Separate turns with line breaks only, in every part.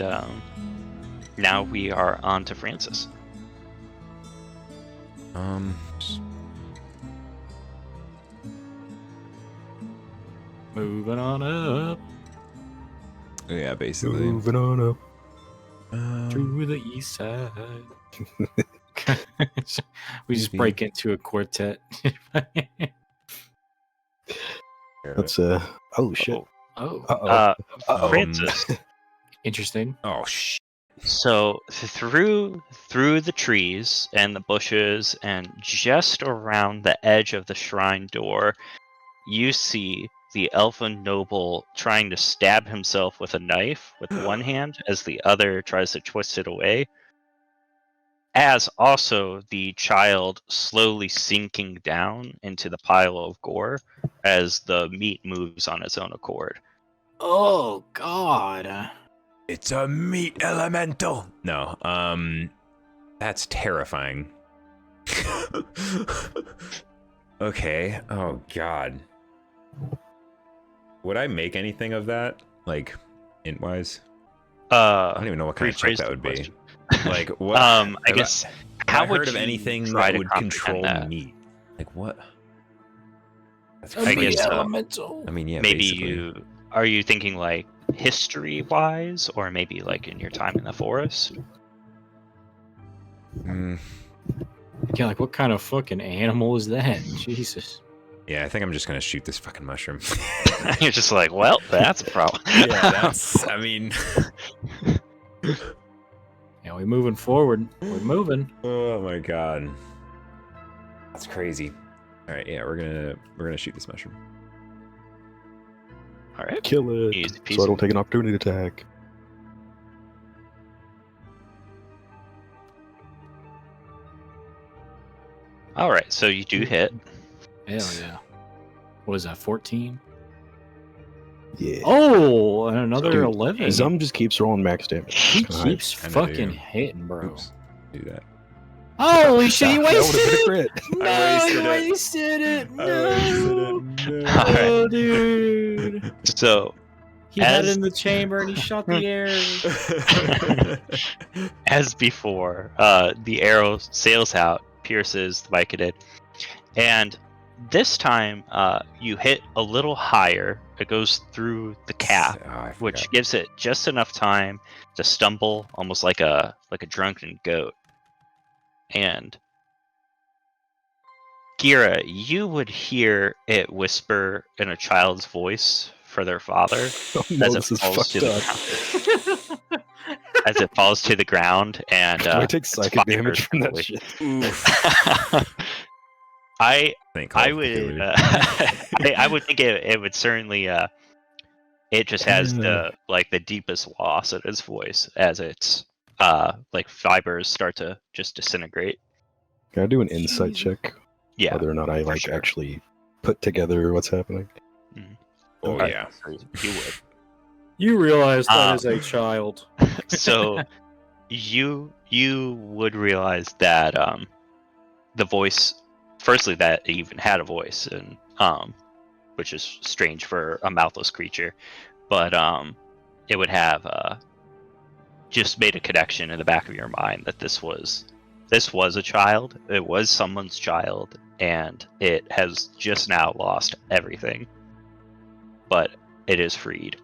and now we are on to Francis.
Moving on up.
Yeah, basically.
Moving on up.
To the east side. We just break into a quartet.
Let's oh shit.
Oh.
Francis.
Interesting.
Oh shit.
So through the trees and the bushes and just around the edge of the shrine door, you see the elfin noble trying to stab himself with a knife with one hand as the other tries to twist it away. As also the child slowly sinking down into the pile of gore as the meat moves on its own accord.
Oh God.
It's a meat elemental. No, that's terrifying. Okay. Oh God. Would I make anything of that, like, int-wise? I don't even know what kind of check that would be. Like, what?
I guess.
How
would
heard of
you
anything
try
that
to
would
comprehend
control
that?
meat? Like what? That's
I
crazy.
guess,
elemental.
I mean, yeah.
Maybe
basically.
are you thinking like history-wise, or maybe like in your time in the forest?
Yeah, like what kind of fucking animal is that? Jesus.
Yeah, I think I'm just gonna shoot this fucking mushroom.
You're just like, well, that's a problem.
Yeah, that's. I mean.
Yeah, we're moving forward. We're moving.
Oh my God. That's crazy. All right, yeah, we're gonna shoot this mushroom.
All right.
Kill it.
Easy peasy.
So I don't take an opportunity attack.
All right, so you do hit.
Hell yeah. What is that, 14?
Yeah.
Oh, and another
Dude,
11.
Zum just keeps rolling max damage.
He
Nice.
keeps
Kinda
fucking
do.
hitting, bro.
Oops. Do that.
Holy shit, you
That would've
wasted
been a
it!
crit.
No,
wasted
you
it.
wasted it! No!
All right.
Oh, dude.
So
He had it
As-
in the chamber and he shot the air.
as before, the arrow sails out, pierces the Vicodin, and this time you hit a little higher. It goes through the cap,
Oh, I
which
forgot.
gives it just enough time to stumble, almost like a drunken goat. And Gira, you would hear it whisper in a child's voice for their father
Oh, no,
as it
this is
falls
fucked
to the
up.
ground. As it falls to the ground, and
I take
its
psychic damage
fibers
from that
really-
shit.
I
Think Call
I
of Duty.
would I would think it would certainly it just has the deepest loss in its voice as its like fibers start to just disintegrate.
Can I do an insight check?
Yeah.
Whether or not I
for
like
sure.
actually put together what's happening.
Oh
Okay,
yeah.
so you would.
You realize that
Um,
is a child.
So you would realize that the voice, firstly, that it even had a voice, and which is strange for a mouthless creature, but it would have just made a connection in the back of your mind that this was a child. It was someone's child, and it has just now lost everything, but it is freed.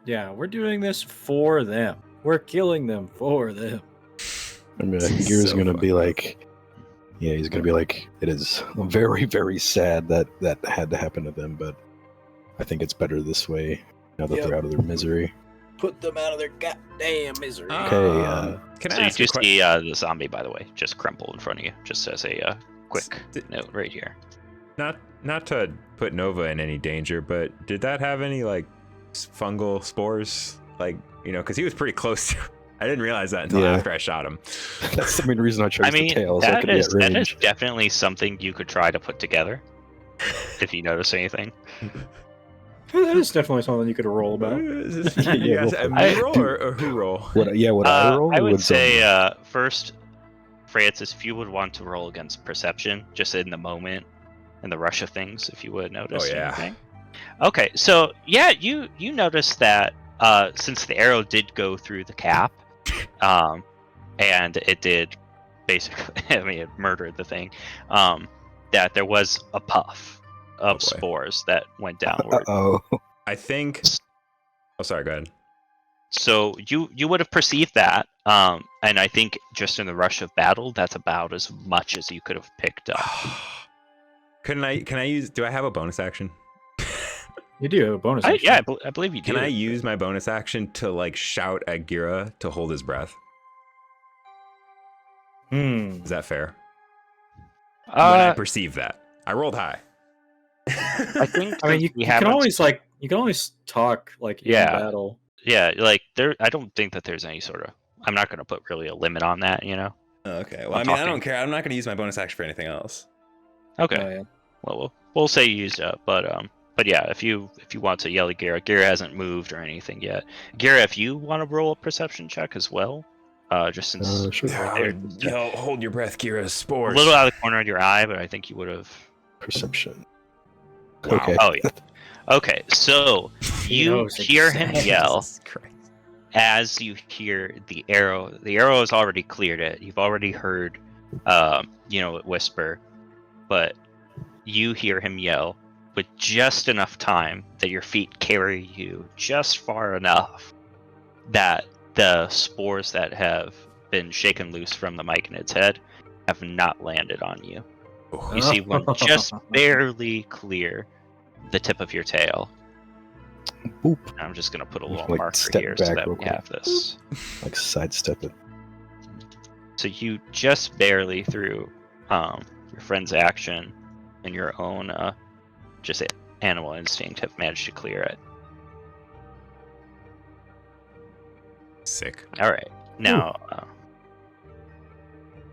Yeah, we're doing this for them. We're killing them for them.
I mean,
This is
Gear's
so
gonna be
fucked up.
like, yeah, he's gonna be like, it is very, very sad that had to happen to them, but I think it's better this way now that
Yep.
they're out of their misery.
Put them out of their goddamn misery.
Okay,
Can I
So you
ask
do
a
see the zombie, by the way, just crumple in front of you, just as a quick note right here.
Not to put Nova in any danger, but did that have any like fungal spores? Like, you know, because he was pretty close to. I didn't realize that until
Yeah.
after I shot him.
That's the main reason I chose
I mean,
the tail, so I
that
could be
is
at
that is
range.
definitely something you could try to put together if you notice anything.
That is definitely something you could roll about.
You
Yeah,
guys,
go for it.
me roll or who roll?
What I roll?
I
or
would
Zum
say first, Francis, if you would want to roll against perception, just in the moment, in the rush of things, if you would notice
Oh, yeah.
anything. Okay, so yeah, you notice that since the arrow did go through the cap, and it did basically, I mean, it murdered the thing, that there was a puff of spores that went downward.
I think. Oh, sorry. Go ahead.
So you would have perceived that, and I think just in the rush of battle, that's about as much as you could have picked up.
Can I use? Do I have a bonus action?
You do have a bonus action.
Yeah, I believe you do.
Can I use my bonus action to like shout at Gira to hold his breath? Is that fair? When I perceive that, I rolled high.
I think.
I mean, you can always talk like in battle.
Yeah, like there. I don't think that there's any sort of. I'm not going to put really a limit on that, you know.
Okay. Well, I don't care. I'm not going to use my bonus action for anything else.
Okay.
Oh, yeah.
Well, we'll say you used it, but yeah, if you want to yell at Gira, Gira hasn't moved or anything yet. Gira, if you want to roll a perception check as well, just since
Sure.
Yo, hold your breath, Gira. Spores.
a little out of the corner of your eye, but I think you would have.
Perception.
Wow.
Okay.
Oh yeah. Okay, so you hear him yell as you hear the arrow. The arrow has already cleared it. You've already heard, it whisper, but you hear him yell with just enough time that your feet carry you just far enough that the spores that have been shaken loose from the myconid's head have not landed on you. You see one just barely clear the tip of your tail.
Boop.
I'm just going to put a little
Like
marker
step
here so
back
that
real
we
quick.
have this.
Like sidestep it.
So you just barely through your friend's action and your own just animal instinct have managed to clear it.
Sick.
All right. Now,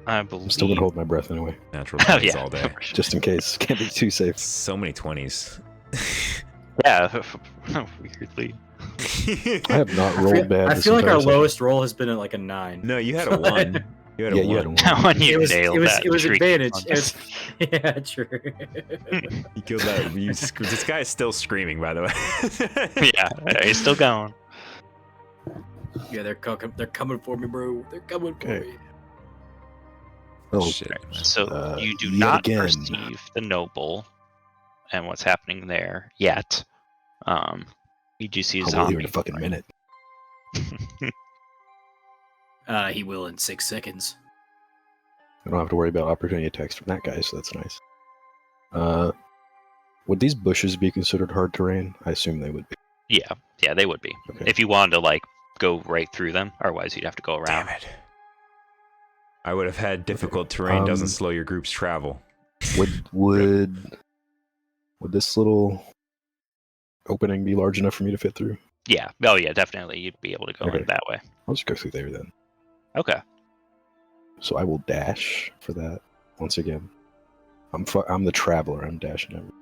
I believe...
I'm still gonna hold my breath anyway,
Natural
Oh,
20s
yeah,
all day.
for sure.
just in case. Can't be too safe.
So many 20s.
Yeah, weirdly.
I have not rolled bad.
I
this
feel like our
entire session.
lowest roll has been at like a 9.
No, you had a 1. You had a
Yeah,
1.
you had a 1.
That one you
It was
nailed that.
advantage.
treat.
It was, yeah, true.
You killed that. This guy is still screaming, by the way.
Yeah, he's still going.
Yeah, they're coming for me, bro. They're coming for
Okay.
me.
Oh,
Shit.
So you do
yet
not
again.
perceive the noble and what's happening there yet. You do see a
I'll
zombie.
here in a fucking minute.
He will in 6 seconds.
I don't have to worry about opportunity attacks from that guy, so that's nice. Would these bushes be considered hard terrain? I assume they would be.
Yeah, they would be.
Okay.
If you wanted to like go right through them, otherwise you'd have to go around.
Damn it. I would have had difficult terrain doesn't slow your group's travel.
Would this little opening be large enough for me to fit through?
Yeah. Oh yeah, definitely. You'd be able to go
Okay.
in that way.
I'll just go through there then.
Okay.
So I will dash for that once again. I'm the traveler. I'm dashing everywhere.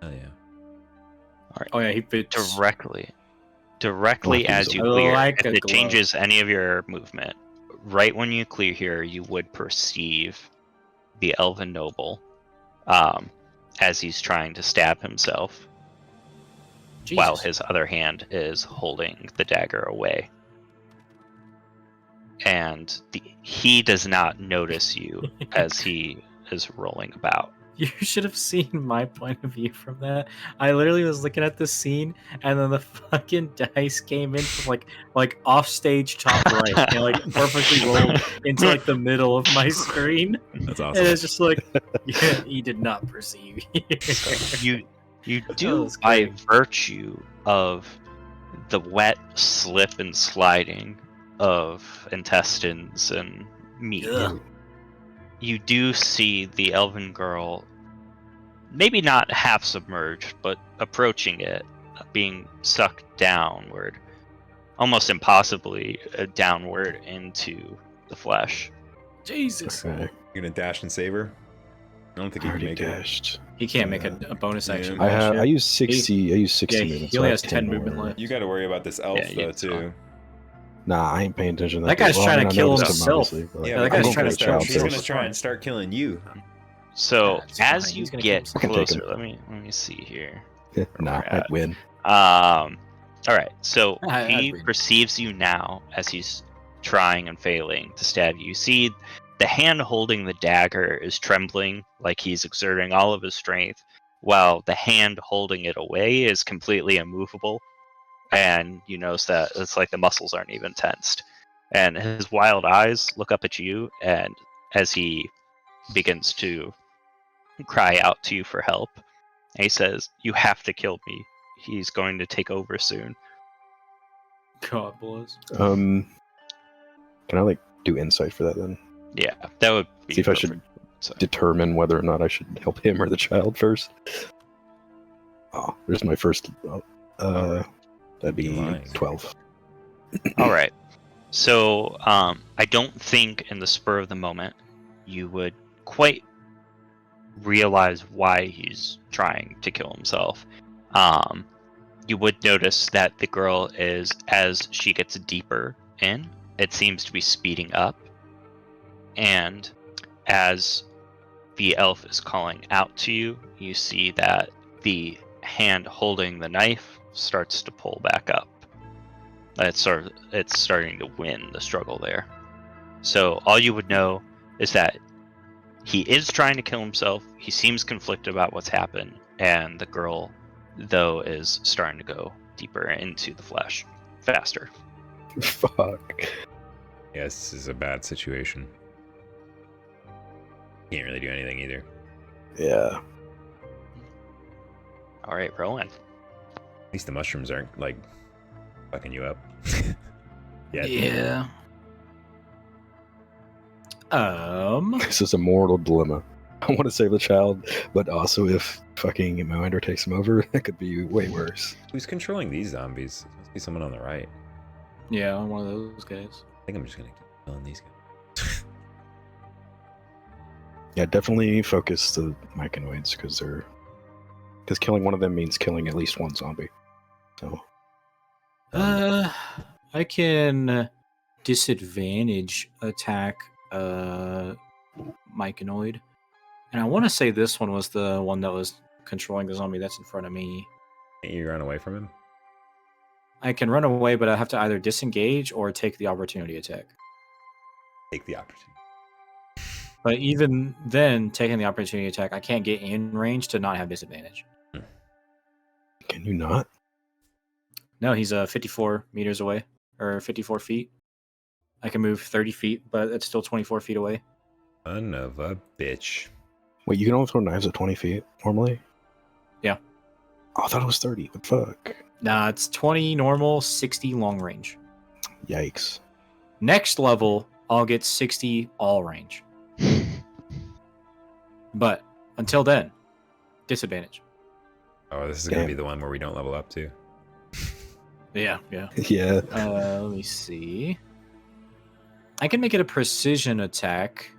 Oh yeah.
Oh yeah, he fits.
Directly
Oh,
as you
I
clear,
like
if
a
it
glove.
changes any of your movement, right when you clear here, you would perceive the elven noble as he's trying to stab himself while
Jesus.
his other hand is holding the dagger away. And he does not notice you as he is rolling about.
You should have seen my point of view from that. I literally was looking at this scene, and then the fucking dice came in from like off stage top right, and like perfectly rolled into like the middle of my screen.
That's
And
awesome.
it's just like, yeah, he did not perceive.
You
That
do,
was
by
great.
virtue of the wet slip and sliding of intestines and meat,
Ugh.
you do see the elven girl, maybe not half submerged, but approaching it, being sucked downward, almost impossibly downward into the flesh.
Jesus.
Okay.
You're gonna dash and save her? I don't think you can
Already
make it.
dashed.
He can't make a bonus
Yeah.
action.
I
dash
use 60. I use 60
Yeah,
movement.
he
so
only
I
has
have
10 movement
more.
left.
You got to worry about this elf
Yeah,
though
it's
too.
fine.
Nah, I ain't paying attention to
That
guy's trying to
I
kill
noticed him,
himself.
obviously, but
Yeah,
that guy's
I'm
trying
going
to
for a
start-
child
She's
kill
gonna
safe.
try and start killing you.
So
Yeah, it's
as
fine.
you
He's gonna
get
kill
himself. I can take
closer,
him.
let me see here.
Nah,
Crap.
I'd win.
All right, so
I'd
he
win.
perceives you now as he's trying and failing to stab you. You see the hand holding the dagger is trembling, like he's exerting all of his strength, while the hand holding it away is completely immovable. And you notice that it's like the muscles aren't even tensed. And his wild eyes look up at you, and as he begins to cry out to you for help, and he says, "You have to kill me. He's going to take over soon."
God bless.
Can I like do insight for that then?
Yeah, that would be
See if I
perfect.
should
So,
determine whether or not I should help him or the child first. Oh, there's my first. That'd be
Lying.
12.
all right. So, I don't think in the spur of the moment you would quite realize why he's trying to kill himself. You would notice that the girl is, as she gets deeper in, it seems to be speeding up. And as the elf is calling out to you, you see that the hand holding the knife starts to pull back up. It's starting to win the struggle there. So all you would know is that he is trying to kill himself. He seems conflicted about what's happened, and the girl, though, is starting to go deeper into the flesh faster.
Fuck.
Yeah, this is a bad situation. Can't really do anything either.
Yeah.
All right, Rowan.
At least the mushrooms aren't like fucking you up.
Yeah.
This is a moral dilemma. I want to save the child, but also if fucking my minder takes him over, that could be way worse.
Who's controlling these zombies? Must be someone on the right.
Yeah, I'm one of those guys.
I think I'm just gonna keep killing these guys.
Yeah, definitely focus the myconoids because killing one of them means killing at least one zombie. So
I can disadvantage attack myconoid. And I want to say this one was the one that was controlling the zombie that's in front of me.
Can't you run away from him?
I can run away, but I have to either disengage or take the opportunity attack.
Take the opportunity.
But even then, taking the opportunity attack, I can't get in range to not have disadvantage.
can you not?
No, he's 54 meters away, or 54 feet. I can move 30 feet, but it's still 24 feet away.
Son of a bitch.
Wait, you can only throw knives at 20 feet normally?
Yeah.
Oh, I thought it was 30. What the fuck?
Nah, it's 20 normal, 60 long range.
Yikes.
Next level, I'll get 60 all range. But until then, disadvantage.
Oh, this is gonna
Damn.
be the one where we don't level up too.
Yeah.
Yeah.
Let me see. I can make it a precision attack,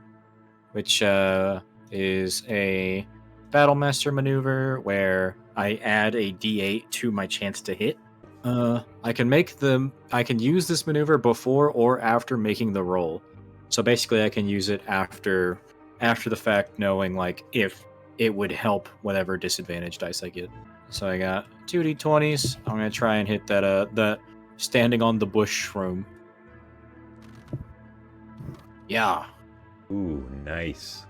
which is a Battlemaster maneuver where I add a D8 to my chance to hit. I can use this maneuver before or after making the roll. So basically, I can use it after the fact, knowing like if it would help whatever disadvantage dice I get. So I got 2d20s. I'm gonna try and hit that standing on the bush shroom. Yeah.
Ooh, nice.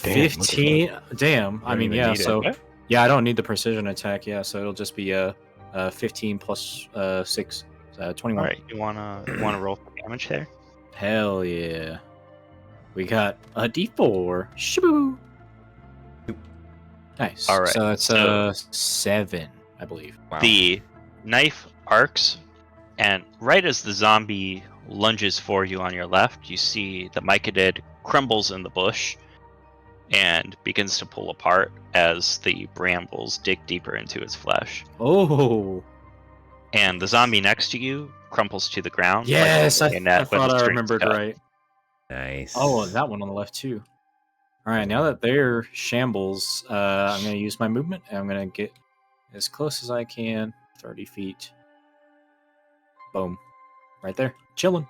Damn, look at
15. Damn. I
don't
mean,
even
yeah.
need it.
So
Okay.
yeah, I don't need the precision attack. Yeah, so it'll just be 15 plus 6, 21.
All right, you wanna roll for damage there?
Hell yeah. We got a D4. Shiboo. Nice.
All right,
So it's
so-
7, I believe.
Wow.
The knife arcs, and right as the zombie lunges for you on your left, you see the myconid crumbles in the bush and begins to pull apart as the brambles dig deeper into its flesh.
Oh.
And the zombie next to you crumples to the ground.
Yes,
like
I
a net with
thought
its
I
strings
remembered
cut.
right.
Nice.
Oh, that one on the left too. All right, now that they're shambles, I'm going to use my movement, and I'm going to get as close as I can, 30 feet. Boom. Right there. Chilling.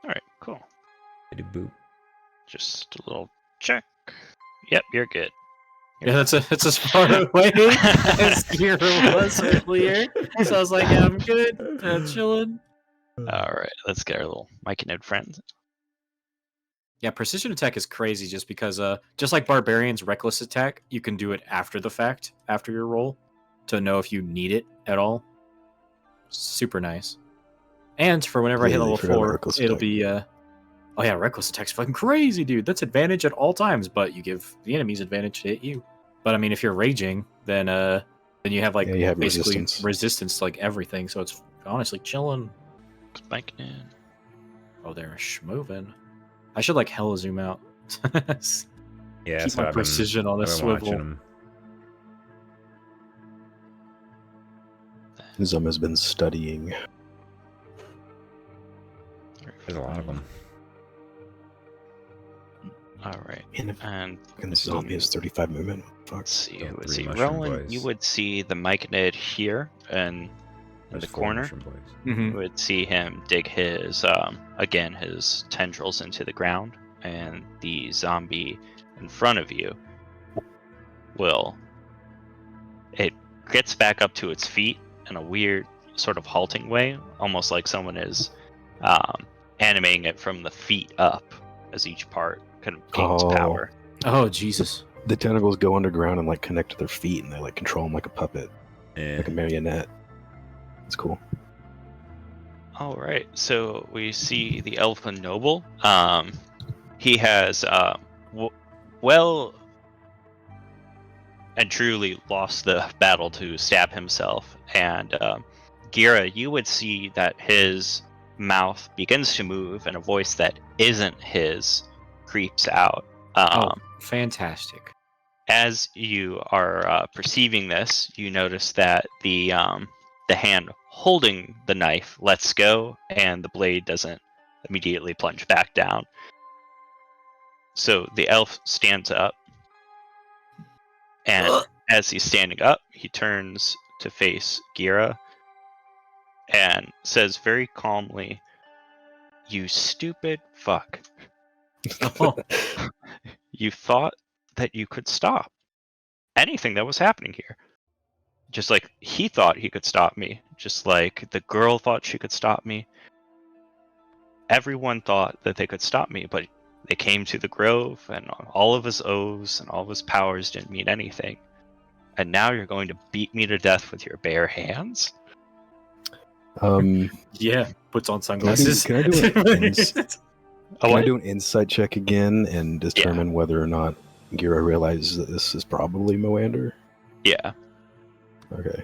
All right, cool.
Boop.
Just a little check. Yep, you're good.
Yeah, that's as far away as Kira was earlier. So I was like, yeah, I'm good. Chilling.
Alright, let's get our little Myconid friend.
Yeah, precision attack is crazy just because just like Barbarian's reckless attack, you can do it after the fact, after your roll, to know if you need it at all. Super nice. And for whenever I hit
Yeah,
level
you forgot about
4,
reckless
it'll
attack.
be oh yeah, reckless attack's fucking crazy, dude. That's advantage at all times, but you give the enemies advantage to hit you. But I mean, if you're raging, then you have like
Yeah, you have
basically
resistance.
to like everything, so it's honestly chilling.
Myconid.
Oh, they're schmoving. I should like hella zoom out.
Yeah,
Keep
so
my
I've
precision on a
been
swivel.
watching him.
Zum has been studying.
There's a lot of them.
Alright,
And
and
the zombie has 35 movement. Fuck.
let's see
The
who would
three
see.
mushroom
Roland,
boys.
you would see the Myconid here and in
There's
the
4
corner.
mushroom boys.
Mm-hmm.
You would see him dig his again his tendrils into the ground, and the zombie in front of you it gets back up to its feet in a weird sort of halting way, almost like someone is animating it from the feet up as each part kind of gains power.
Oh Jesus!
The tentacles go underground and like connect to their feet, and they like control them like a puppet,
Yeah.
like a marionette. It's cool.
All right, so we see the Elfin Noble. He has well and truly lost the battle to stab himself, and Gira, you would see that his mouth begins to move, and a voice that isn't his creeps out.
Oh, fantastic!
As you are perceiving this, you notice that the hand holding the knife lets go, and the blade doesn't immediately plunge back down. So the elf stands up, and as he's standing up, he turns to face Gira and says very calmly, "You stupid fuck.
Oh,
You thought that you could stop anything that was happening here. Just like he thought he could stop me. Just like the girl thought she could stop me. Everyone thought that they could stop me, but they came to the grove, and all of his oaths and all of his powers didn't mean anything. And now you're going to beat me to death with your bare hands?"
yeah. Puts on sunglasses.
Can I do an insight check again and determine
Yeah.
whether or not Gira realizes that this is probably Moander?
Yeah.
Okay.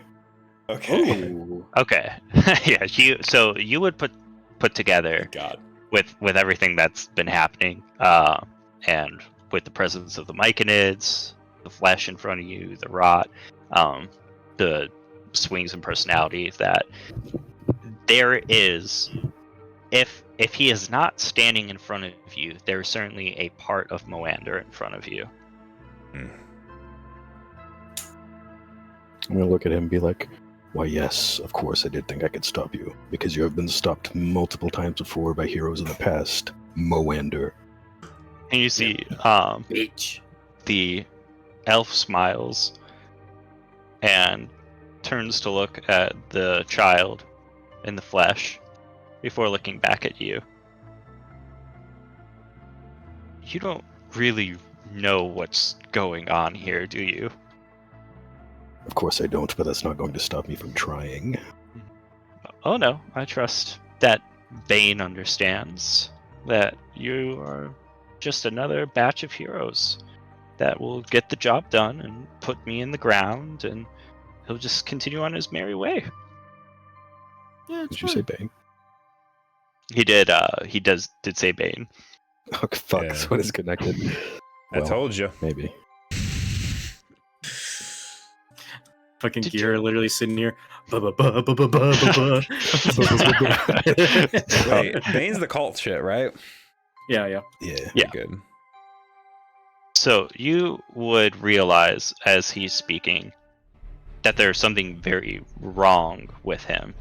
Okay.
Ooh.
Okay. Yeah. You would put together
God.
with everything that's been happening, and with the presence of the Myconids, the flesh in front of you, the rot, the swings in personality, that there is, if he is not standing in front of you, there is certainly a part of Moander in front of you.
I'm going to look at him and be like, "Why, yes, of course I did think I could stop you, because you have been stopped multiple times before by heroes in the past, Moander."
And you see
Bitch.
the elf smiles and turns to look at the child in the flesh before looking back at you. "You don't really know what's going on here, do you?"
Of course I don't, but that's not going to stop me from trying.
"Oh no, I trust that Bane understands that you are just another batch of heroes that will get the job done and put me in the ground, and he'll just continue on his merry way."
Yeah,
Did you say Bane?
He did say Bane.
Oh, fuck,
Yeah.
that's what is connected.
I
Well,
told you.
Maybe.
fucking
Did
Gira literally sitting here.
Wait, Bane's the cult shit, right?
Yeah, yeah.
Yeah.
Yeah.
Good.
So you would realize as he's speaking that there's something very wrong with him.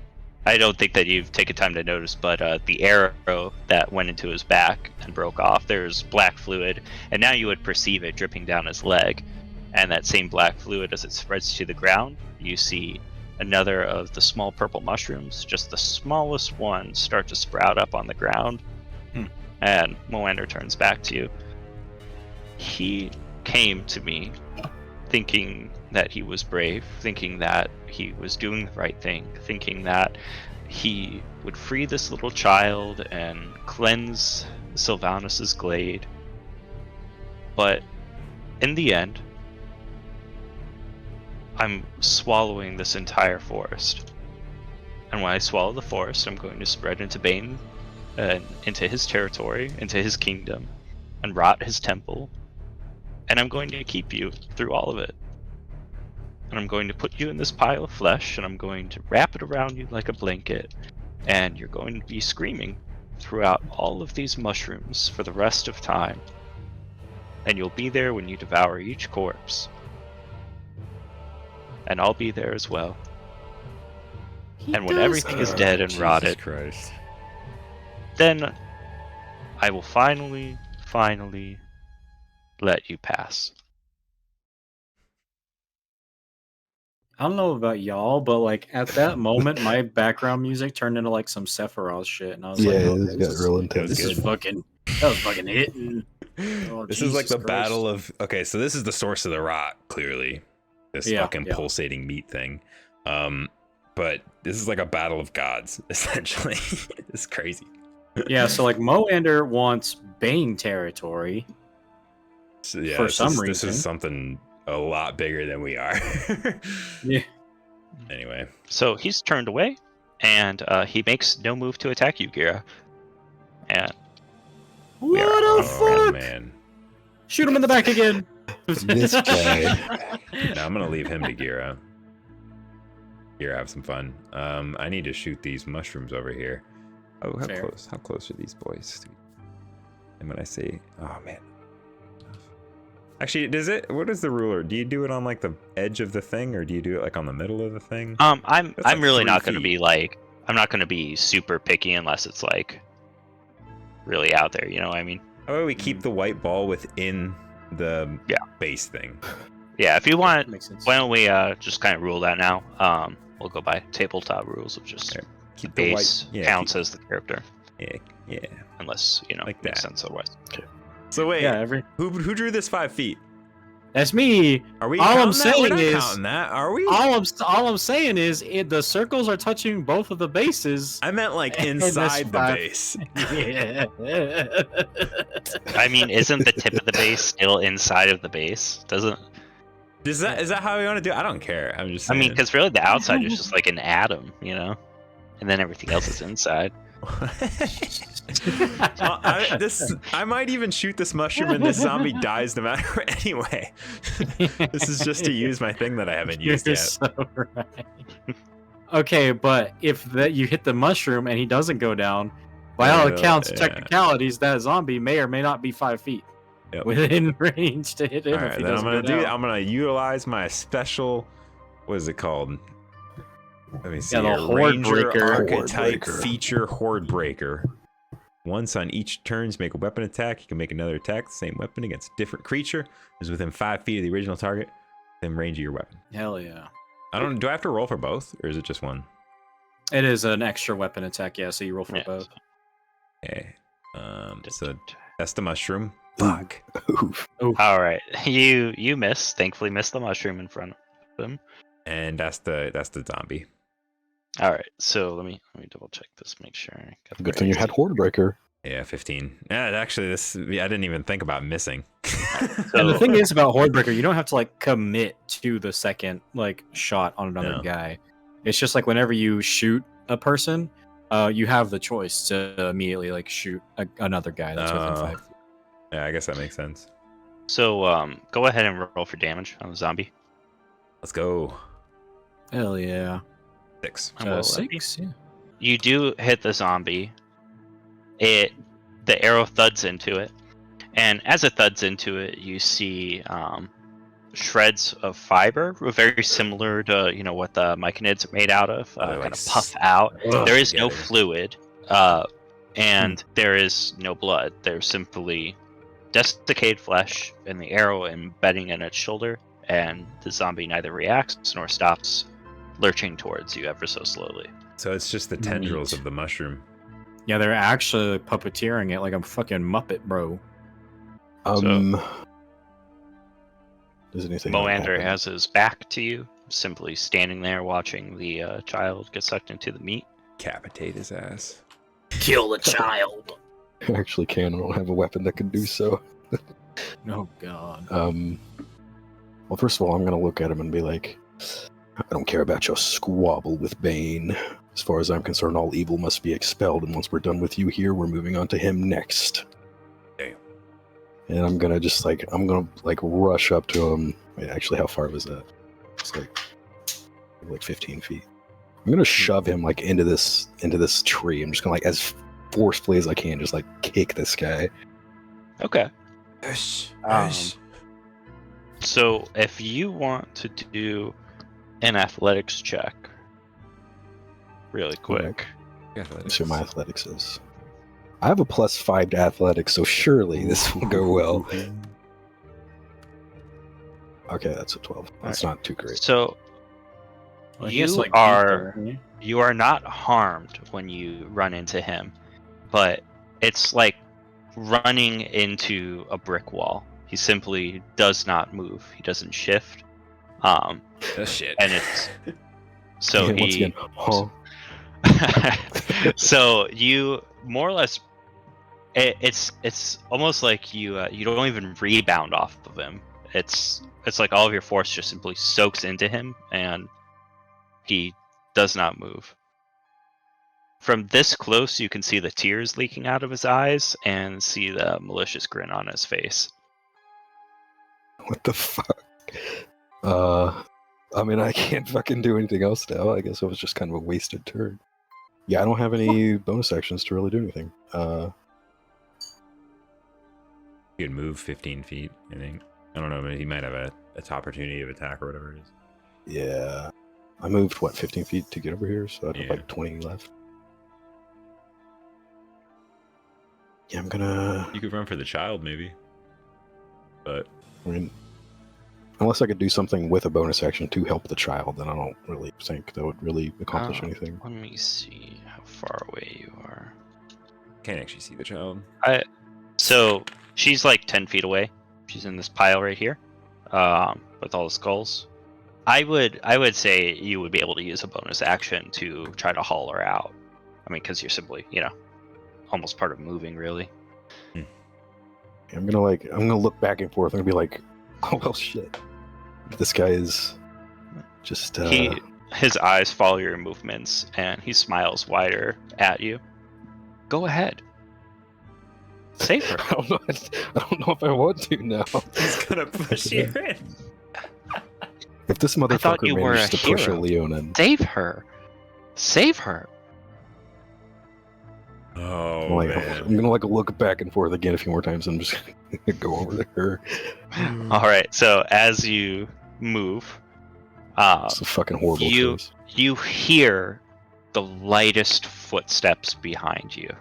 I don't think that you've taken time to notice, but the arrow that went into his back and broke off, there's black fluid, and now you would perceive it dripping down his leg. And that same black fluid, as it spreads to the ground, you see another of the small purple mushrooms, just the smallest one, start to sprout up on the ground. And Moander turns back to you. He came to me thinking that he was brave, thinking that he was doing the right thing, thinking that he would free this little child and cleanse Sylvanus's glade. But in the end, I'm swallowing this entire forest. And when I swallow the forest, I'm going to spread into Bane, into his territory, into his kingdom, and rot his temple. And I'm going to keep you through all of it. And I'm going to put you in this pile of flesh, and I'm going to wrap it around you like a blanket. And you're going to be screaming throughout all of these mushrooms for the rest of time. And you'll be there when you devour each corpse. And I'll be there as well. And when everything is dead and rotted,
Christ.
then I will finally let you pass.
I don't know about y'all, but like at that moment, my background music turned into like some Sephiroth shit, and I was like,
Yeah,
okay,
it got real intense.
this is fucking, that was fucking hitting. Oh,
This is like the
Jesus
battle of. Okay, so this is the source of the rot. Clearly, this fucking pulsating meat thing. But this is like a battle of gods, essentially. It's crazy.
Yeah, so like Moander wants Bane territory.
So, yeah,
for some reason.
This is something a lot bigger than we are.
Yeah.
Anyway.
So he's turned away, and he makes no move to attack you, Gira. And
What the
Oh
fuck?
man.
Shoot him in the back again.
This guy.
No, I'm gonna leave him to Gira. Gira, have some fun. I need to shoot these mushrooms over here. Oh, how
Fair.
close? How close are these boys? And when I say, oh man. Actually, what is the ruler? Do you do it on like the edge of the thing, or do you do it like on the middle of the thing?
I'm
That's like
really
3
not going to
feet.
be like, I'm not going to be super picky unless it's like really out there, you know what I mean?
How about we keep the white ball within the base thing?
Yeah, if you want,
Makes sense.
why don't we just kind of rule that now? We'll go by tabletop rules of just
Okay. Keep
the
the
base
white. Yeah,
counts as the character,
yeah.
unless you know
Like
makes
that.
sense otherwise.
So wait,
Yeah,
who drew this 5 feet?
that's me.
Are we?
All I'm
counting that? We're
saying
not
is-
counting that, are we?
All I'm saying is the circles are touching both of the bases.
I meant like
And that's
inside the
5.
base.
Yeah.
I mean, isn't the tip of the base still inside of the base? Doesn't
Is that how we want to do it? I don't care. I'm just
I
saying.
mean, because really the outside is just like an atom, you know, and then everything else is inside.
Well, I might even shoot this mushroom and this zombie dies no matter what anyway. This is just to use my thing that I haven't used
You're
yet.
so right. Okay, but if you hit the mushroom and he doesn't go down, by all accounts,
yeah.
technicalities, that zombie may or may not be 5 feet
Yep.
within range to hit him.
All
if
right,
he
then I'm
doesn't
gonna
go down.
I'm gonna utilize my special. What is it called? Let me see.
Yeah, the
here.
Horde
Ranger
Breaker.
archetype
Horde Breaker.
feature Horde Breaker. Once on each turns, make a weapon attack. You can make another attack, the same weapon against a different creature who's within 5 feet of the original target, then range of your weapon.
Hell yeah.
Do I have to roll for both, or is it just one?
It is an extra weapon attack, yeah, so you roll for
Yeah.
both.
Okay. So that's the mushroom. Fuck.
Oof.
All right, you miss. Thankfully, missed the mushroom in front of him.
And that's the zombie.
All right, so let me double check this, make sure. I got the
Good
right
thing you had Horde Breaker.
Yeah, 15. Yeah, actually, I didn't even think about missing.
And the thing is about Hordebreaker, you don't have to like commit to the second like shot on another
No.
guy. It's just like whenever you shoot a person, you have the choice to immediately like shoot another guy that's within
Oh.
5 feet.
Yeah, I guess that makes sense.
So go ahead and roll for damage on the zombie.
Let's go.
Hell yeah.
6.
And we'll-
6, yeah.
You do hit the zombie. The arrow thuds into it, and as it thuds into it, you see shreds of fiber, very similar to what the myconids are made out of,
They're
kind
like
of puff out.
Ugh,
There is no
together.
fluid, and there is no blood. There's simply desiccated flesh and the arrow embedding in its shoulder, and the zombie neither reacts nor stops lurching towards you ever so slowly.
So it's just the tendrils
Neat.
of the mushroom.
Yeah, they're actually puppeteering it like a fucking Muppet, bro.
Does anything
Moander
happen?
has his back to you, simply standing there watching the child get sucked into the meat.
Decapitate his ass.
Kill the child.
I actually can. I don't have a weapon that can do so.
Oh god.
Well, first of all, I'm gonna look at him and be like, I don't care about your squabble with Bane. As far as I'm concerned, all evil must be expelled, and once we're done with you here, we're moving on to him next.
Damn.
And I'm gonna rush up to him. Wait, actually, how far was that? It's like 15 feet. I'm gonna shove him like into this tree. I'm just gonna, like, as forcefully as I can, just like kick this guy.
Okay.
Yes.
So if you want to do an athletics check really quick.
Let's see what my athletics is. I have a +5 to athletics, so surely this will go well. Okay, that's a 12. That's not too great.
So
Well, he has to,
you
like,
are
beat them,
you are not harmed when you run into him, but it's like running into a brick wall. He simply does not move. He doesn't shift.
That's shit.
And it's so
Yeah, once
he.
again, huh?
So you more or less, it's almost like you don't even rebound off of him. It's like all of your force just simply soaks into him, and he does not move. From this close, you can see the tears leaking out of his eyes and see the malicious grin on his face.
What the fuck? I mean, I can't fucking do anything else now. I guess it was just kind of a wasted turn. Yeah, I don't have any bonus actions to really do anything.
You can move 15 feet, I think. I don't know, but he might have a opportunity of attack or whatever it is.
Yeah. I moved, 15 feet to get over here, so I have
Yeah.
like 20 left. Yeah, I'm gonna...
You could run for the child, maybe. But
I mean, unless I could do something with a bonus action to help the child, then I don't really think that would really accomplish anything.
Let me see how far away you are.
can't actually see the child.
So she's like 10 feet away. She's in this pile right here, with all the skulls. I would say you would be able to use a bonus action to try to haul her out. I mean, because you're simply, almost part of moving, really.
I'm gonna look back and forth and be like, oh well, shit. This guy is just.
His eyes follow your movements, and he smiles wider at you. Go ahead. Save her.
I don't know if I want to now.
He's gonna push you in.
If this
I thought you
motherfucker
were
manages
a
to push a
hero.
Leon in,
Save her. Save her.
Oh man.
I'm gonna look back and forth again a few more times, and I'm just gonna go over to her.
All right. So as you move,
It's a fucking horrible choice.
you hear the lightest footsteps behind you.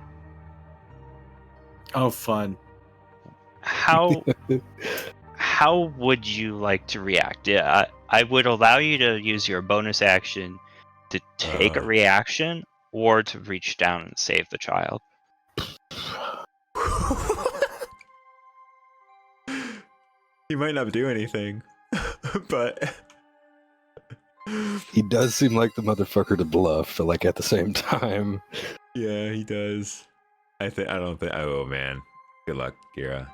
Oh, fun.
How would you like to react? Yeah, I would allow you to use your bonus action to take a reaction or to reach down and save the child.
He might not do anything, but
He does seem like the motherfucker to bluff, but at the same time.
yeah, he does. Oh man. Good luck, Gira.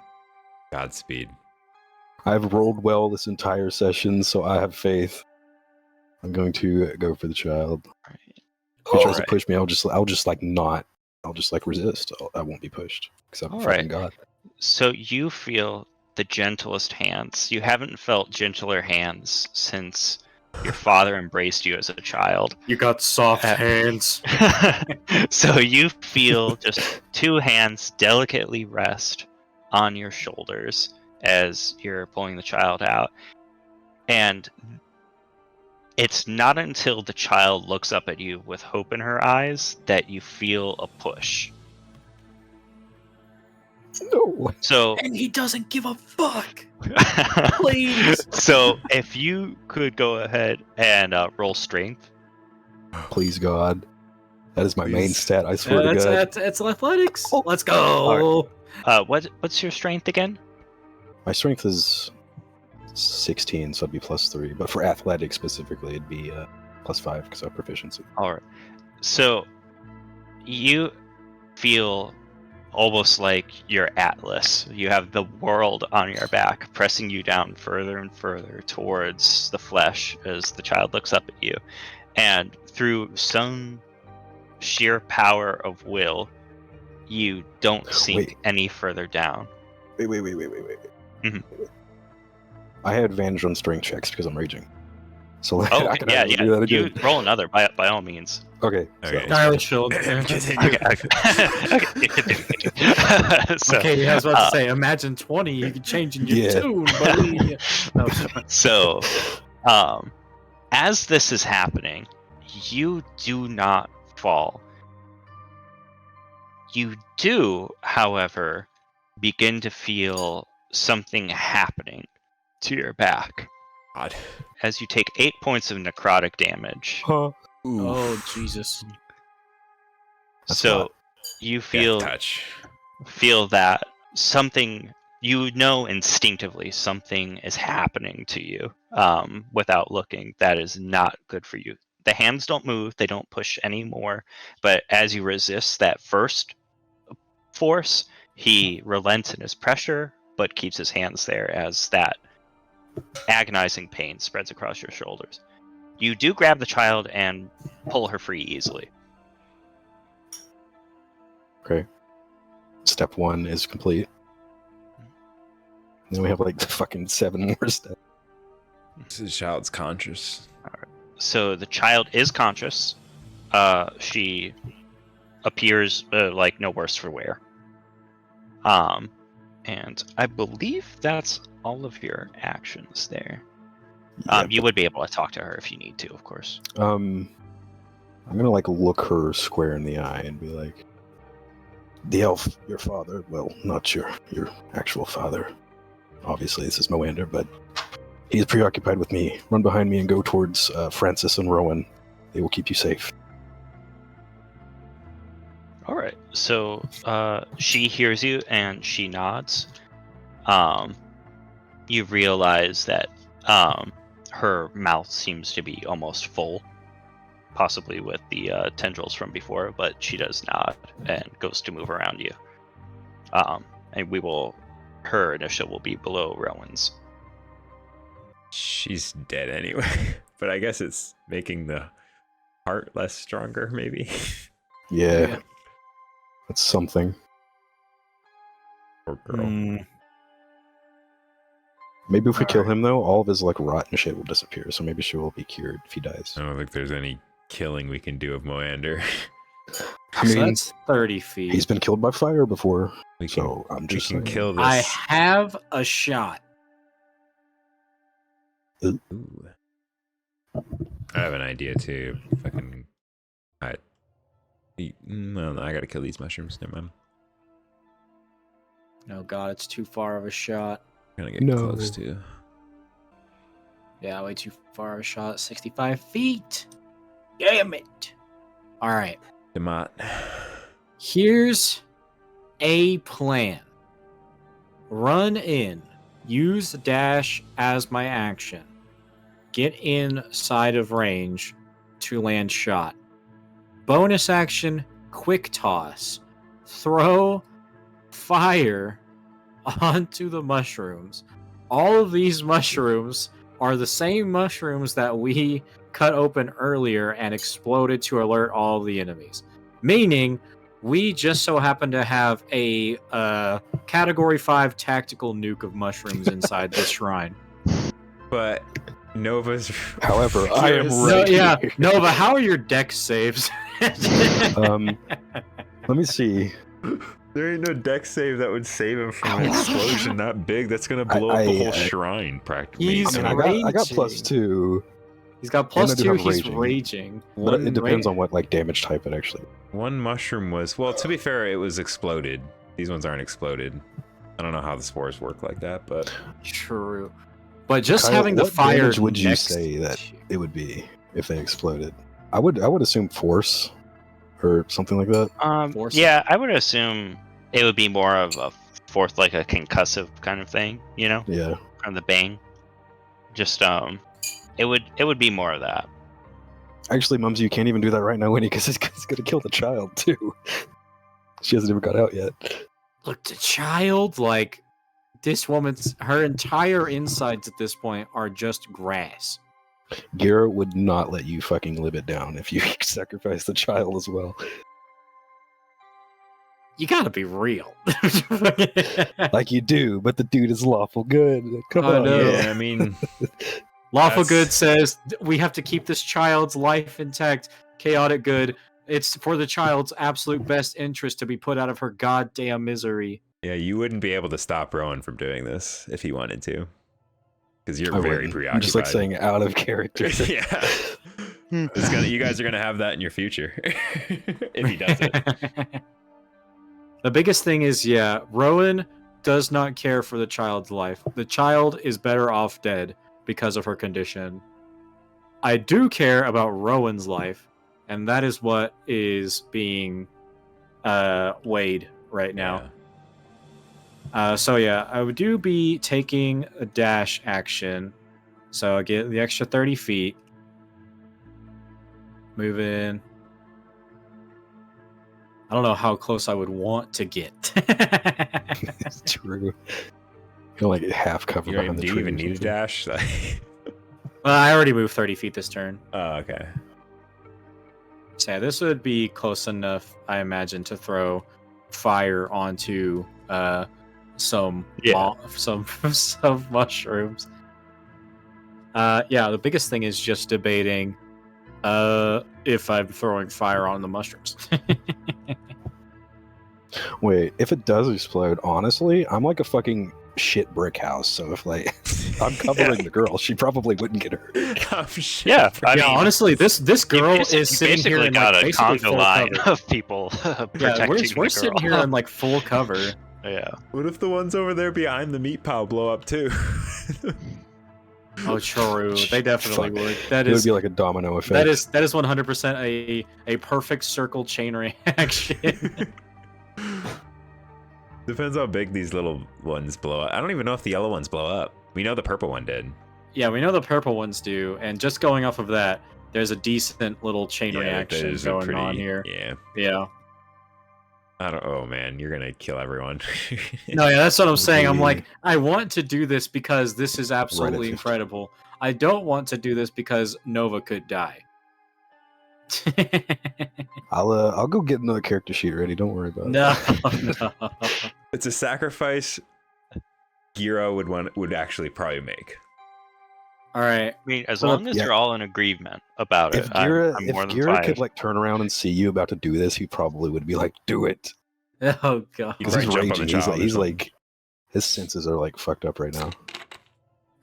Godspeed.
I've rolled well this entire session, so I have faith. I'm going to go for the child. If he tries to push me, I'll just resist. I won't be pushed because I'm a fucking god.
So you feel the gentlest hands. You haven't felt gentler hands since your father embraced you as a child.
You got soft hands.
So you feel just two hands delicately rest on your shoulders as you're pulling the child out. And it's not until the child looks up at you with hope in her eyes that you feel a push.
No.
So
And he doesn't give a fuck. Please.
So if you could go ahead and roll strength.
Please, God. That is my main
Please.
stat, I swear to God.
It's athletics. Let's go.
What's your strength again?
My strength is 16, so it'd be +3. But for athletics specifically, it'd be +5 because I have proficiency.
All right. So you feel almost like you're Atlas. You have the world on your back, pressing you down further and further towards the flesh as the child looks up at you. And through some sheer power of will, you don't sink any further down.
Wait.
Mm-hmm.
I had advantage on strength checks because I'm raging. So like,
Oh,
I can
yeah.
actually do that
You
again.
roll another by all means.
Okay.
Okay.
Silent shield.
Okay. So,
Okay, I was about to say, imagine 20, you could change in your
Yeah.
tune, buddy. No,
So, as this is happening, you do not fall. You do, however, begin to feel something happening to your back
God.
as you take 8 points of necrotic damage.
Huh.
oh, Jesus.
That's
So
not-
you
Death touch.
feel that something, you know instinctively something is happening to you without looking that is not good for you. The hands don't move, they don't push anymore, but as you resist that first force, he relents in his pressure but keeps his hands there as that agonizing pain spreads across your shoulders. You do grab the child and pull her free easily.
Okay. Step 1 is complete. Then we have like fucking 7 more steps.
The child's conscious.
So the child is conscious. She appears like no worse for wear. And I believe that's all of your actions there.
Yeah,
You would be able to talk to her if you need to, of course.
I'm gonna like look her square in the eye and be like, the elf, your father, well, not your actual father. Obviously, this is Moander, but he's preoccupied with me. Run behind me and go towards Francis and Rowan. They will keep you safe.
All right. So she hears you and she nods. You realize that her mouth seems to be almost full, possibly with the tendrils from before, but she does nod and goes to move around you. And her initial will be below Rowan's.
She's dead anyway. But I guess it's making the heart less stronger, maybe.
Yeah. That's something.
Poor girl.
Maybe if we kill him, though, all of his like rotten shit will disappear. So maybe she will be cured if he dies.
I don't think there's any killing we can do of Moander.
I
So
mean,
that's 30 feet.
he's been killed by fire before,
We can,
so I'm
we
just
can
saying.
kill this.
I have a shot.
Ooh. I have an idea too. Fucking. No, I gotta kill these mushrooms. Never mind.
Oh god, it's too far of a shot.
I'm gonna get
No.
close to.
Yeah, way too far of a shot. 65 feet. Damn it. Alright.
Demot.
Here's a plan. Run in. Use dash as my action. Get inside of range to land shot. Bonus action, quick toss. Throw fire onto the mushrooms. All of these mushrooms are the same mushrooms that we cut open earlier and exploded to alert all of the enemies. Meaning, we just so happen to have a category 5 tactical nuke of mushrooms inside this shrine.
But Nova's.
However, I am
No,
ready.
yeah, Nova, how are your dex saves?
Let me see.
There ain't no deck save that would save him from an explosion that big. That's gonna blow up the whole shrine practically.
He's
I mean, I got
raging.
+2,
He's got
And I
plus
do
2,
have
he's
raging.
raging.
but it depends on what like damage type it actually.
One mushroom was. Well, to be fair, it was exploded. These ones aren't exploded. I don't know how the spores work like that, but
True. But just
Kyle,
having the
what
fire.
damage would you
next
say that
to-
it would be if they exploded? I would assume force or something like that.
Force?
Yeah, I would assume it would be more of a fourth, like a concussive kind of thing, you know,
Yeah.
from the bang. Just it would be more of that.
Actually, Mumsy, you can't even do that right now, Winnie, because it's going to kill the child too. She hasn't even got out yet.
Look, the child, like this woman's, her entire insides at this point are just grass.
Gira would not let you fucking live it down if you sacrifice the child as well.
You gotta be real.
Like you do, but the dude is lawful good. Come
I
on.
know.
yeah, I mean,
Lawful
That's-
good says we have to keep this child's life intact. Chaotic good, it's for the child's absolute best interest to be put out of her goddamn misery.
yeah, you wouldn't be able to stop Rowan from doing this if he wanted to, because you're
I
very
wouldn't.
preoccupied.
I'm just like saying out of character.
Yeah, you guys are gonna have that in your future if he does it.
The biggest thing is, yeah, Rowan does not care for the child's life. The child is better off dead because of her condition. I do care about Rowan's life, and that is what is being weighed right now. So yeah, I would be taking a dash action. So I get the extra 30 feet. Move in. I don't know how close I would want to get.
It's true. You're like half covered
You
behind the
do you
tree.
even
or
need a
something.
dash?
I already moved 30 feet this turn.
Oh, okay.
So yeah, this would be close enough, I imagine, to throw fire onto some some mushrooms. Yeah, the biggest thing is just debating if I'm throwing fire on the mushrooms.
Wait, if it does explode, honestly, I'm like a fucking shit brick house. So if like I'm covering the girl, she probably wouldn't get hurt.
Oh, shit.
Yeah, I
Yeah,
mean,
honestly, this girl
you
is sitting here
basically
in
got
like
a
basically
conga
full
line
cover.
of people
Yeah,
protecting
we're
the
sitting
girl.
here in like full cover.
Yeah.
What if the ones over there behind the meat pile blow up too?
Oh, true. They definitely
Fuck.
would. That
It would
is
be like a domino effect.
that is 100% a perfect circle chain reaction.
Depends how big these little ones blow up. I don't even know if the yellow ones blow up. We know the purple one did.
Yeah, we know the purple ones do, and just going off of that, there's a decent little chain
Yeah, that
reaction
is a
going
pretty-
on here.
Yeah.
Yeah.
I don't. Oh man, you're gonna kill everyone.
No, yeah, that's what I'm saying. I'm
We-
like, I want to do this because this is absolutely
50.
incredible. I don't want to do this because Nova could die.
I'll go get another character sheet ready. Don't worry about it.
No, no.
It's a sacrifice Gira would actually probably make.
All right.
I mean, as
Well,
long as
yeah.
you're all in agreement about
If
it,
Gira,
I'm
if
more than
Gira
fine.
could like turn around and see you about to do this, he probably would be like, "Do it."
Oh god.
You
Because
probably
he's
jump on the
raging.
child or
He's
something.
like, his senses are like fucked up right now.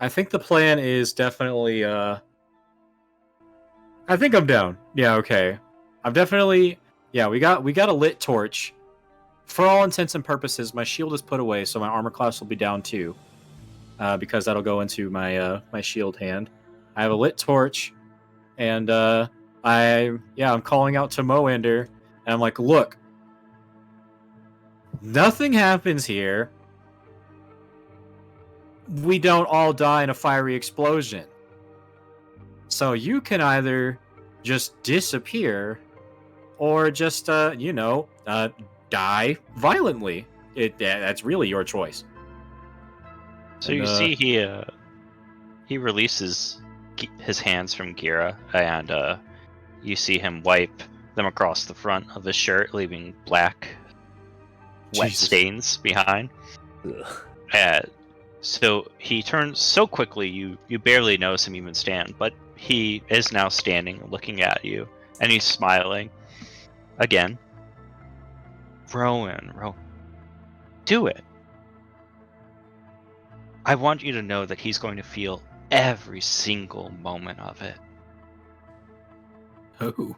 I think the plan is definitely I think I'm down. Yeah, okay. I'm definitely we got a lit torch. For all intents and purposes, my shield is put away, so my armor class will be down too. Because that'll go into my my shield hand. I have a lit torch, and I'm calling out to Moander, and I'm like, look, nothing happens here. We don't all die in a fiery explosion. So you can either just disappear or just die violently. That's really your choice.
So you see he releases his hands from Gira, and you see him wipe them across the front of his shirt, leaving black wet
Jesus.
stains behind. So he turns so quickly you barely notice him even stand, but he is now standing looking at you, and he's smiling again. Rowan, do it. I want you to know that he's going to feel every single moment of it.
Oh.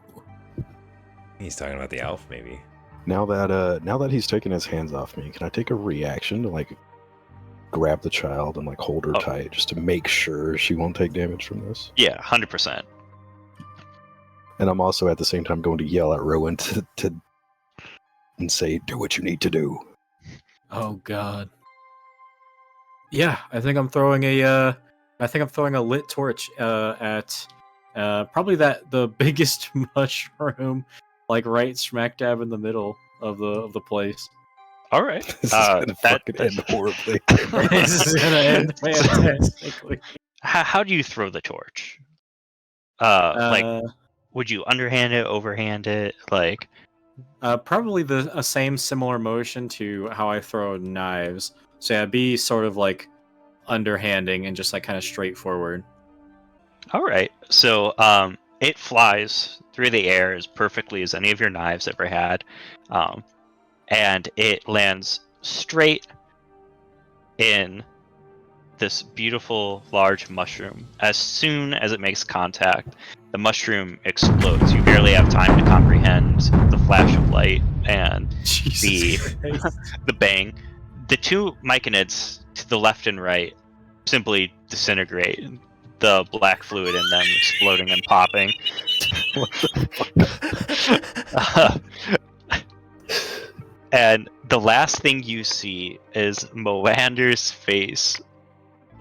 He's talking about the elf, maybe.
Now that he's taken his hands off me, can I take a reaction to like grab the child and like hold her tight just to make sure she won't take damage from this?
Yeah, 100%.
And I'm also at the same time going to yell at Rowan and say, "Do what you need to do."
Oh God. Yeah, I think I'm throwing a lit torch at probably the biggest mushroom, like right smack dab in the middle of the place.
All right.
This is gonna fucking end horribly.
This is gonna end fantastically.
How do you throw the torch? Like, would you underhand it, overhand it, like?
Probably the same similar motion to how I throw knives. So yeah, be sort of like underhanding and just like kind of straightforward.
All right. So it flies through the air as perfectly as any of your knives ever had, and it lands straight in this beautiful large mushroom. As soon as it makes contact, the mushroom explodes. You barely have time to comprehend the flash of light and the bang. The two myconids to the left and right simply disintegrate, the black fluid in them exploding and popping. And the last thing you see is Moander's face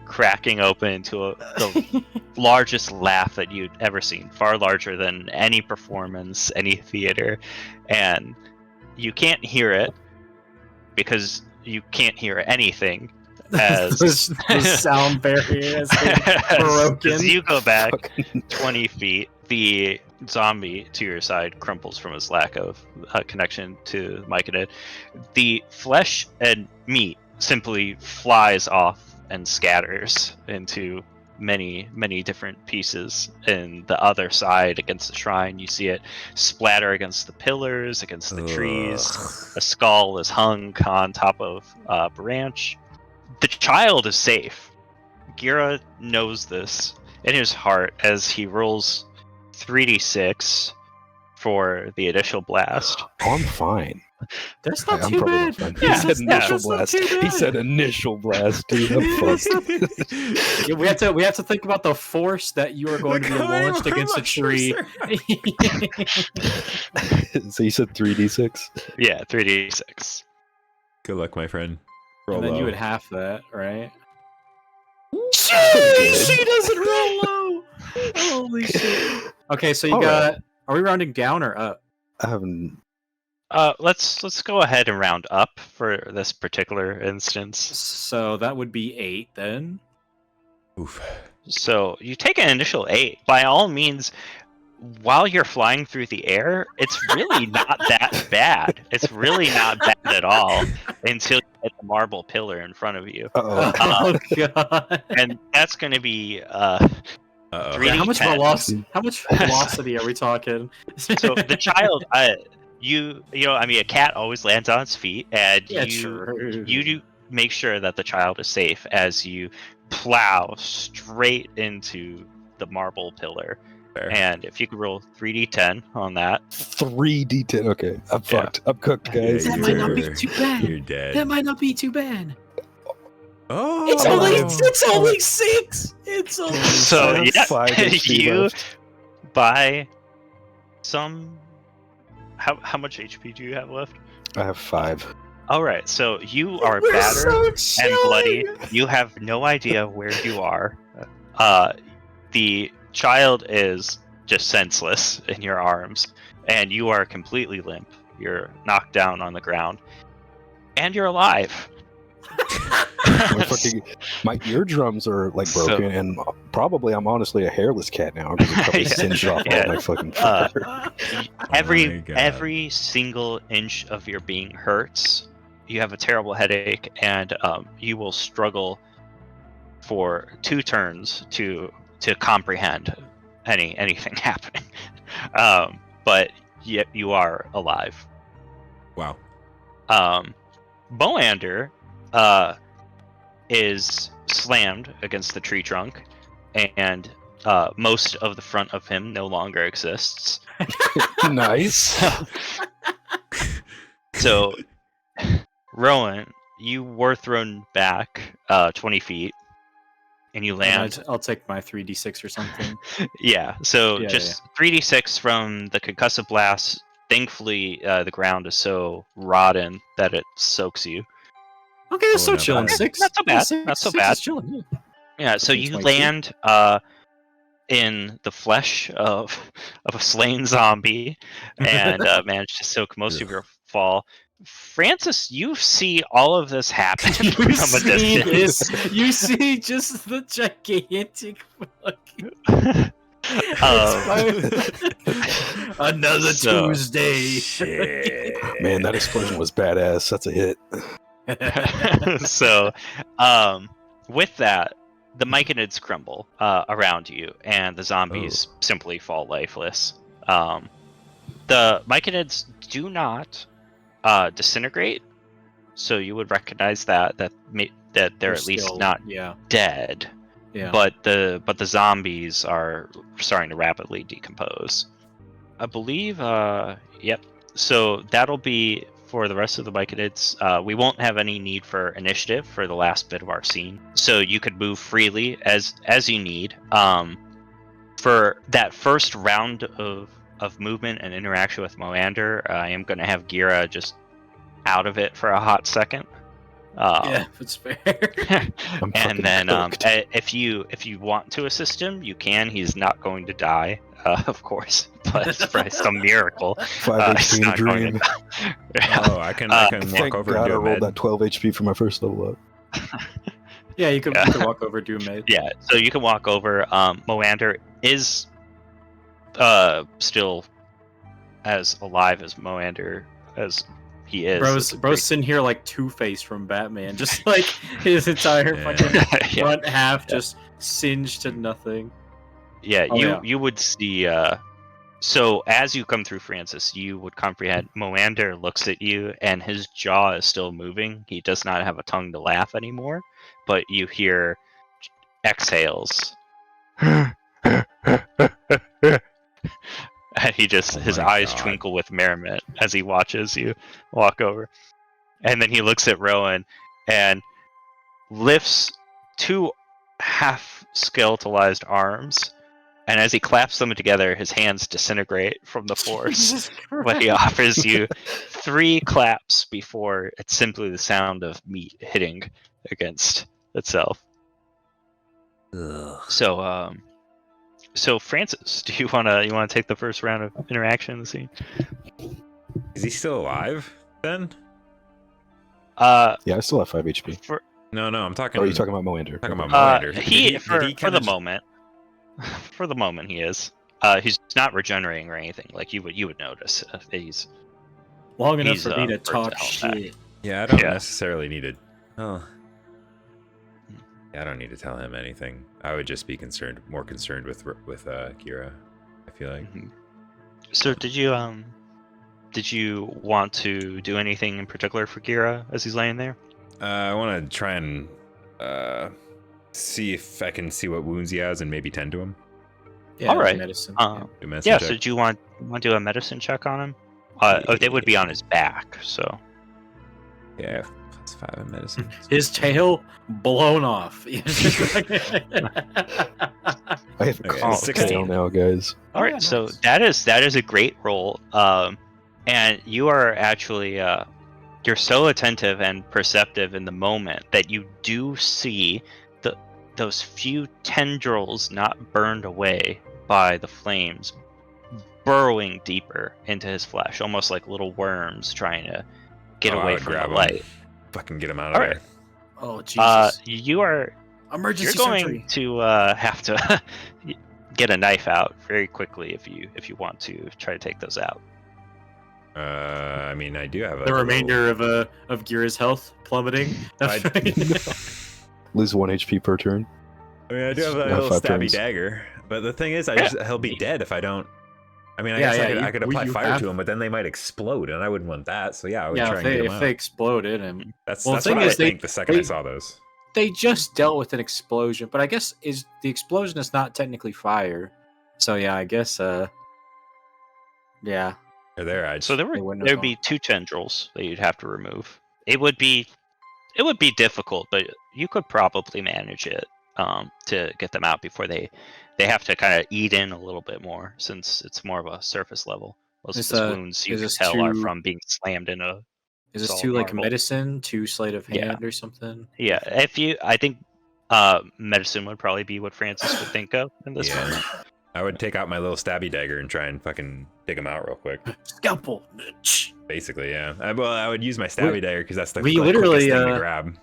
cracking open into the largest laugh that you'd ever seen, far larger than any performance, any theater. And you can't hear it because you can't hear anything, as
the sound barrier has been broken.
As you go back 20 feet, the zombie to your side crumples from his lack of connection to myconid. The flesh and meat simply flies off and scatters into many, many different pieces. In the other side, against the shrine, you see it splatter against the pillars, against the trees. A skull is hung on top of a branch. The child is safe. Gira knows this in his heart as he rolls 3d6 for the initial blast.
Oh, I'm fine.
That's not too bad.
He said initial blast. He said initial blast, dude. I'm fucked.
Yeah, we have to think about the force that you are going to be launched against a tree.
So you said 3d6?
Yeah, 3d6.
Good luck, my friend.
Roll and then low. You would half that, right?
She
doesn't roll low. Holy shit. Okay, so you got. Right. Are we rounding down or up?
I haven't.
Let's go ahead and round up for this particular instance.
So that would be 8 then.
Oof.
So you take an initial 8. By all means, while you're flying through the air, it's really not that bad. It's really not bad at all until you hit the marble pillar in front of you.
Oh god!
And that's going to be
3D. How much velocity are we talking?
So the child, you know, I mean, a cat always lands on its feet, and you do make sure that the child is safe as you plow straight into the marble pillar. Fair. And if you could roll 3d10 on that.
3d10, okay. I'm fucked. I'm cooked, guys.
That might not be too bad.
You're dead.
That might not be too bad.
Oh,
it's only 6. It's only
so
6.
Yeah,
5 HP
you
left.
buy some. How much HP do you have left?
I have 5.
All right, so you are battered and bloody. You have no idea where you are. The child is just senseless in your arms, and you are completely limp. You're knocked down on the ground, and you're alive.
My eardrums are like broken, and probably I'm honestly a hairless cat now because it's probably singed off all my fucking fur.
Every single inch of your being hurts. You have a terrible headache, and you will struggle for 2 turns to comprehend anything happening. But yet you are alive.
Wow.
Boander is slammed against the tree trunk, and most of the front of him no longer exists.
Nice.
So, Rowan, you were thrown back 20 feet, and you land.
I'll take my 3d6 or something.
Yeah, so
Yeah,
just 3d6 from the concussive blast. Thankfully, the ground is so rotten that it soaks you.
Okay, that's so
not
chilling.
bad.
6.
Not so bad.
Yeah,
Not so
six
bad.
is chilling. Yeah.
Yeah, so you
22.
land in the flesh of a slain zombie and manage to soak most of your fall. Francis, you see all of this happen from a distance.
You see just the gigantic fucking another
So-
Tuesday.
Shit.
Man, that explosion was badass. That's a hit.
So, with that, the myconids crumble around you, and the zombies simply fall lifeless. The myconids do not disintegrate, so you would recognize that they're at least
still-
not
Yeah.
dead.
Yeah.
But the zombies are starting to rapidly decompose. I believe. Yep. So that'll be for the rest of the myconids. We won't have any need for initiative for the last bit of our scene, so you could move freely as you need. For that first round of movement and interaction with Moander, I am going to have Gira just out of it for a hot second.
Yeah, that's fair.
I'm
And
fucking
then
cooked.
if you want to assist him, you can. He's not going to die, of course, but by some miracle,
5
he's
HP in a
not going to
dream.
die.
Oh, I can walk
Thank
over
God
and
I
do a
rolled
med.
that 12 HP for my first level up.
Yeah, you could walk over, do med.
Yeah, so you can walk over. Moander is still as alive as Moander as he is.
Bro's sitting here like Two-Face from Batman, just like his entire
Yeah.
fucking
Yeah.
front half just singed to nothing.
Yeah,
Oh, yeah.
you would see. So as you come through, Francis, you would comprehend. Moander looks at you, and his jaw is still moving. He does not have a tongue to laugh anymore, but you hear exhales. And he just
Oh
his
my
eyes
God.
twinkle with merriment as he watches you walk over, and then he looks at Rowan and lifts two half skeletalized arms. And as he claps them together, his hands disintegrate from the force. But he offers you 3 claps before it's simply the sound of meat hitting against itself.
Ugh.
So Francis, do you wanna take the first round of interaction in the scene?
Is he still alive then?
Uh,
Yeah, I still have 5 HP.
for
No, I'm talking.
Oh, you're talking about Moander.
talking about
uh,
Moander.
he
Did
for
kinda
the
just-
moment, for the moment he is. He's not regenerating or anything. Like you would notice. He's
Long enough
He's,
for me to
burnt
talk
to hell back.
shit.
Yeah, I don't
Yeah.
necessarily need to. Oh. Yeah, I don't need to tell him anything. I would just be more concerned with Kira. I feel like.
So did you want to do anything in particular for Gira as he's laying there?
I want to try and see if I can see what wounds he has and maybe tend to him.
Yeah,
All right.
medicine.
Do medicine
Yeah.
check.
So do you want to do a medicine check on him? They would be on his back. So
Yeah, +5 in medicine.
His tail blown off.
I have
Okay,
calm
16.
tail now, guys.
all right.
yeah,
So
nice.
that is a great roll. And you are actually you're so attentive and perceptive in the moment that you do see those few tendrils not burned away by the flames burrowing deeper into his flesh, almost like little worms trying to get
I
away
would
from the
grab him.
light.
Fucking get him out of
All
there.
right.
Oh Jesus!
You're
Emergency
going
surgery.
to have to get a knife out very quickly if you want to try to take those out.
I mean, I do have
The remainder of Gira's health plummeting.
Lose 1 HP per turn.
I mean, I do have a
Yeah,
little
5
stabby
turns.
dagger, but the thing is, he'll be dead if I don't. I mean, I
Yeah,
guess
yeah,
I could apply
you
fire
have-
to them, but then they might explode, and I wouldn't want that. So yeah, I would
Yeah,
try and get them
if
out.
they exploded and
That's
well, the
that's
thing
what I
is,
would
they-
think the second I
they-
saw those.
they just dealt with an explosion, but I guess is the explosion is not technically fire. So yeah, I guess yeah.
Or there,
So there'd be 2 tendrils that you'd have to remove. It would be difficult, but you could probably manage it to get them out before they have to kind of eat in a little bit more, since it's more of a surface level. Most of his wounds you can tell are from being slammed in a.
Is this 2 like medicine, 2 sleight of hand or something?
Yeah, I think medicine would probably be what Francis would think of in this moment.
I would take out my little stabby dagger and try and fucking dig him out real quick.
Scalpel.
Basically, yeah. I would use my stabby dagger because that's the
literally
quickest thing to grab.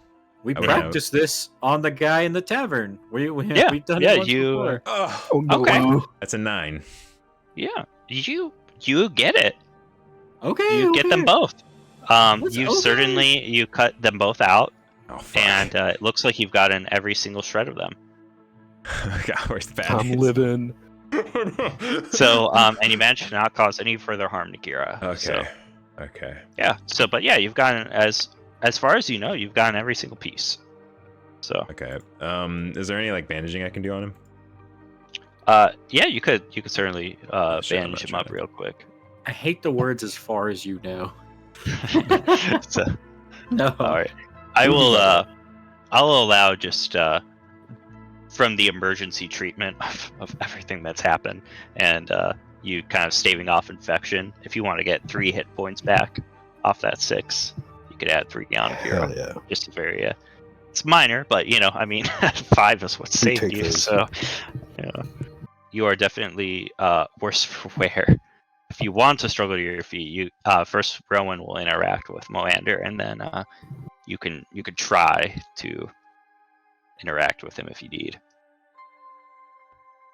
We practiced this on the guy in the tavern. We've done it once before.
Oh,
no.
Okay.
That's a 9.
Yeah, you get it.
Okay.
You get them both. Certainly you cut them both out, and it looks like you've gotten every single shred of them.
God, where's the bad
I'm living.
So, and you managed to not cause any further harm to Gira.
Okay.
So,
okay.
yeah. So, but yeah, you've gotten as far as you know, you've gotten every single piece. So.
Okay. Is there any like bandaging I can do on him?
Yeah, you could certainly bandage him up real quick.
I hate the words "as far as you know."
So,
no.
All right. I will. I'll allow just from the emergency treatment of everything that's happened, and you kind of staving off infection. If you want to get 3 hit points back off that 6, you could add 3 on if you're just a very. It's minor, but I mean, 5 is what saved you. So, you are definitely worse for wear. If you want to struggle to your feet, you first Rowan will interact with Moander, and then you can try to interact with him if you need.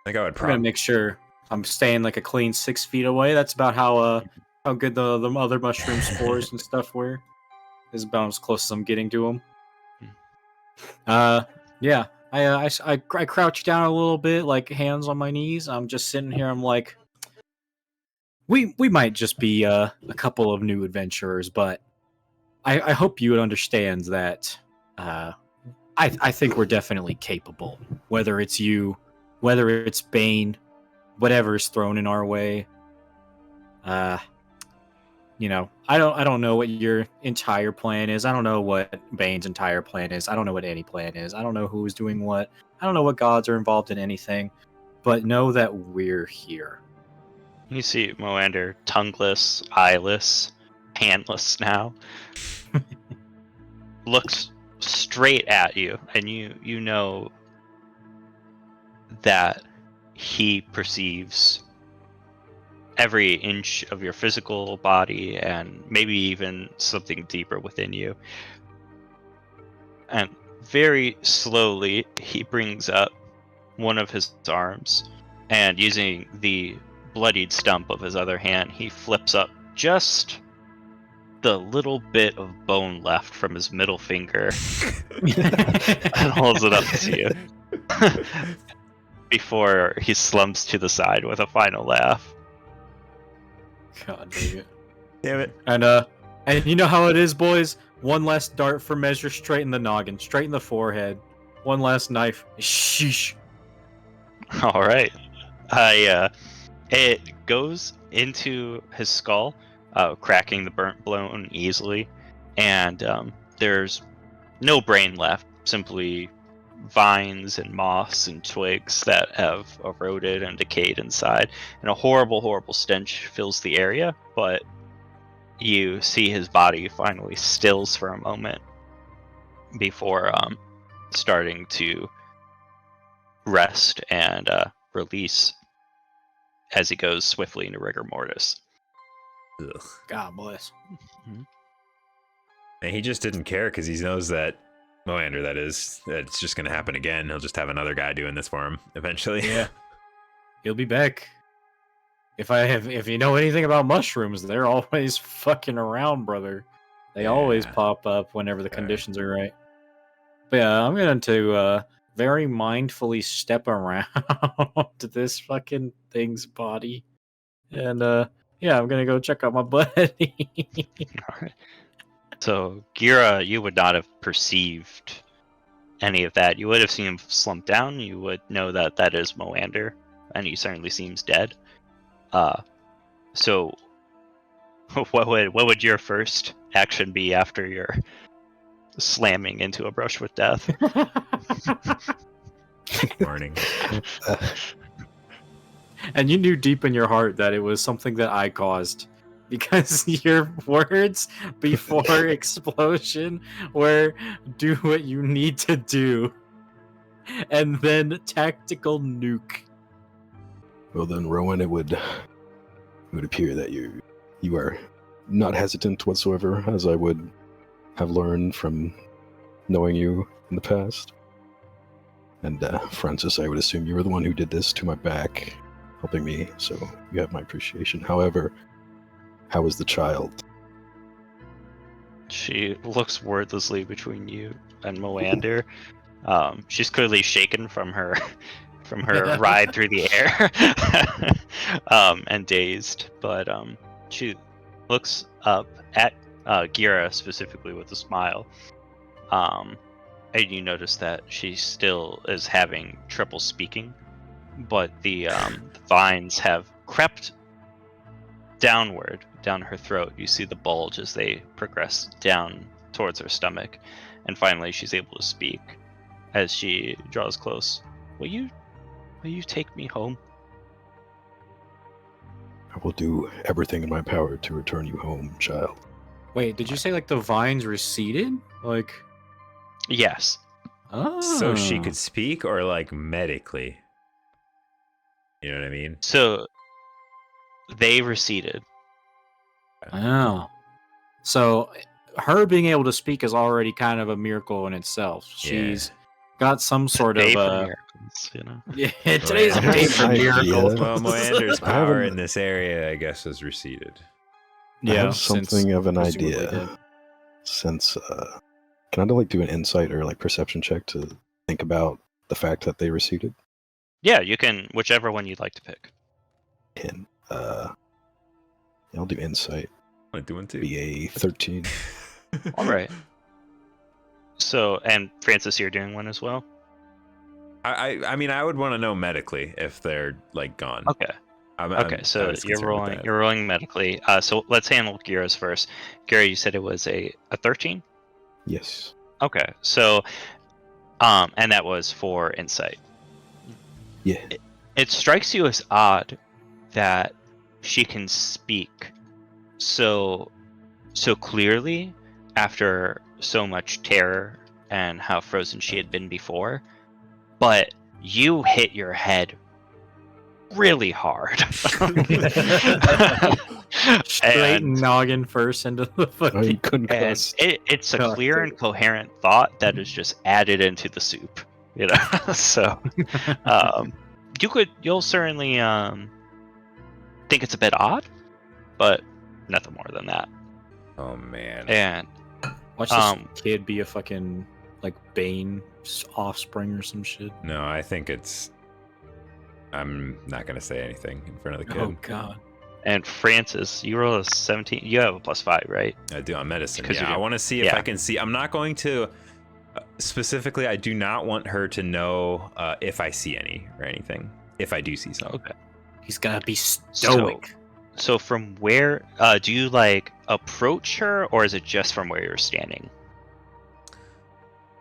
I think I would
I'm gonna make sure I'm staying like a clean 6 feet away. That's about how good the other mushroom spores and stuff were. This is about as close as I'm getting to them. Yeah. I crouch down a little bit, like hands on my knees. I'm just sitting here. I'm like, we might just be a couple of new adventurers, but I hope you would understand that I think we're definitely capable. Whether it's you, whether it's Bane, whatever's thrown in our way. I don't know what your entire plan is. I don't know what Bane's entire plan is. I don't know what any plan is. I don't know who's doing what. I don't know what gods are involved in anything. But know that we're here.
You see Moander tongueless, eyeless, handless now. Looks straight at you, and you know that he perceives every inch of your physical body and maybe even something deeper within you. And very slowly he brings up one of his arms, and using the bloodied stump of his other hand, he flips up just the little bit of bone left from his middle finger and holds it up to you before he slumps to the side with a final laugh.
God dang it.
Damn it.
And you know how it is, boys? One last dart for measure straight in the noggin, straight in the forehead. One last knife. Sheesh.
All right. It goes into his skull, cracking the burnt bone easily, and there's no brain left, simply vines and moss and twigs that have eroded and decayed inside, and a horrible, horrible stench fills the area, but you see his body finally stills for a moment before starting to rest and release as he goes swiftly into rigor mortis.
Ugh.
God bless.
And he just didn't care because he knows that Moander, that is, that it's just going to happen again. He'll just have another guy doing this for him eventually.
Yeah. He'll be back. If you know anything about mushrooms, they're always fucking around, brother. They always pop up whenever the conditions are right. But yeah, I'm going to very mindfully step around to this fucking thing's body. And yeah, I'm going to go check out my buddy.
All right. So, Gira, you would not have perceived any of that. You would have seen him slump down. You would know that that is Moander, and he certainly seems dead. So, what would your first action be after your slamming into a brush with death?
Warning.
And you knew deep in your heart that it was something that I caused. Because your words before explosion were do what you need to do. And then tactical nuke.
Well then, Rowan, it would appear that you are not hesitant whatsoever, as I would have learned from knowing you in the past. And Francis, I would assume you were the one who did this to my back, helping me, so you have my appreciation. However, how is the child?
She looks wordlessly between you and Moander. She's clearly shaken from her ride through the air and dazed, but she looks up at Gira specifically with a smile, and you notice that she still is having trouble speaking, but the vines have crept downward down her throat. You see the bulge as they progress down towards her stomach, and finally she's able to speak as she draws close. Will you take me home?
I will do everything in my power to return you home, child.
Wait, did you say like the vines receded? Like,
Yes.
oh.
So she could speak, or like medically? You know what I mean?
So they receded.
Oh. So her being able to speak is already kind of a miracle in itself. She's got some sort
Day
of
for miracles, you know.
Yeah, today's a
Right.
day for miracles.
Well, Moander's
I have
power
an-
in this area, I guess, has receded.
I have something of an
presumably
idea.
did.
Since can I like do an insight or like perception check to think about the fact that they receded?
Yeah, you can whichever one you'd like to pick.
I'll do insight.
I'm doing too.
Be a 13.
All right. So, and Francis, you're doing one as well.
I mean, I would want to know medically if they're like gone.
Okay. Okay. So you're rolling medically. So let's handle Gira's first. Gira, you said it was a 13.
Yes.
Okay. So, and that was for insight.
Yeah.
It strikes you as odd that she can speak so clearly after so much terror and how frozen she had been before, but you hit your head really hard.
Straight
and
noggin first into the fucking.
and it's a
God,
clear and coherent thought that is just added into the soup, you know. So you'll certainly think it's a bit odd, but nothing more than that.
Oh man.
And
Watch this kid be a fucking like Bane offspring or some shit.
No, I think it's. I'm not gonna say anything in front of the kid.
Oh god.
and Francis, you roll a 17. You have a +5, right?
I do on medicine.
'Cause
Yeah,
you
I want to see if
yeah.
I can see. I'm not going to specifically. I do not want her to know if I see any or anything. If I do see something.
Okay.
He's gotta be stoic.
So from where do you like approach her, or is it just from where you're standing?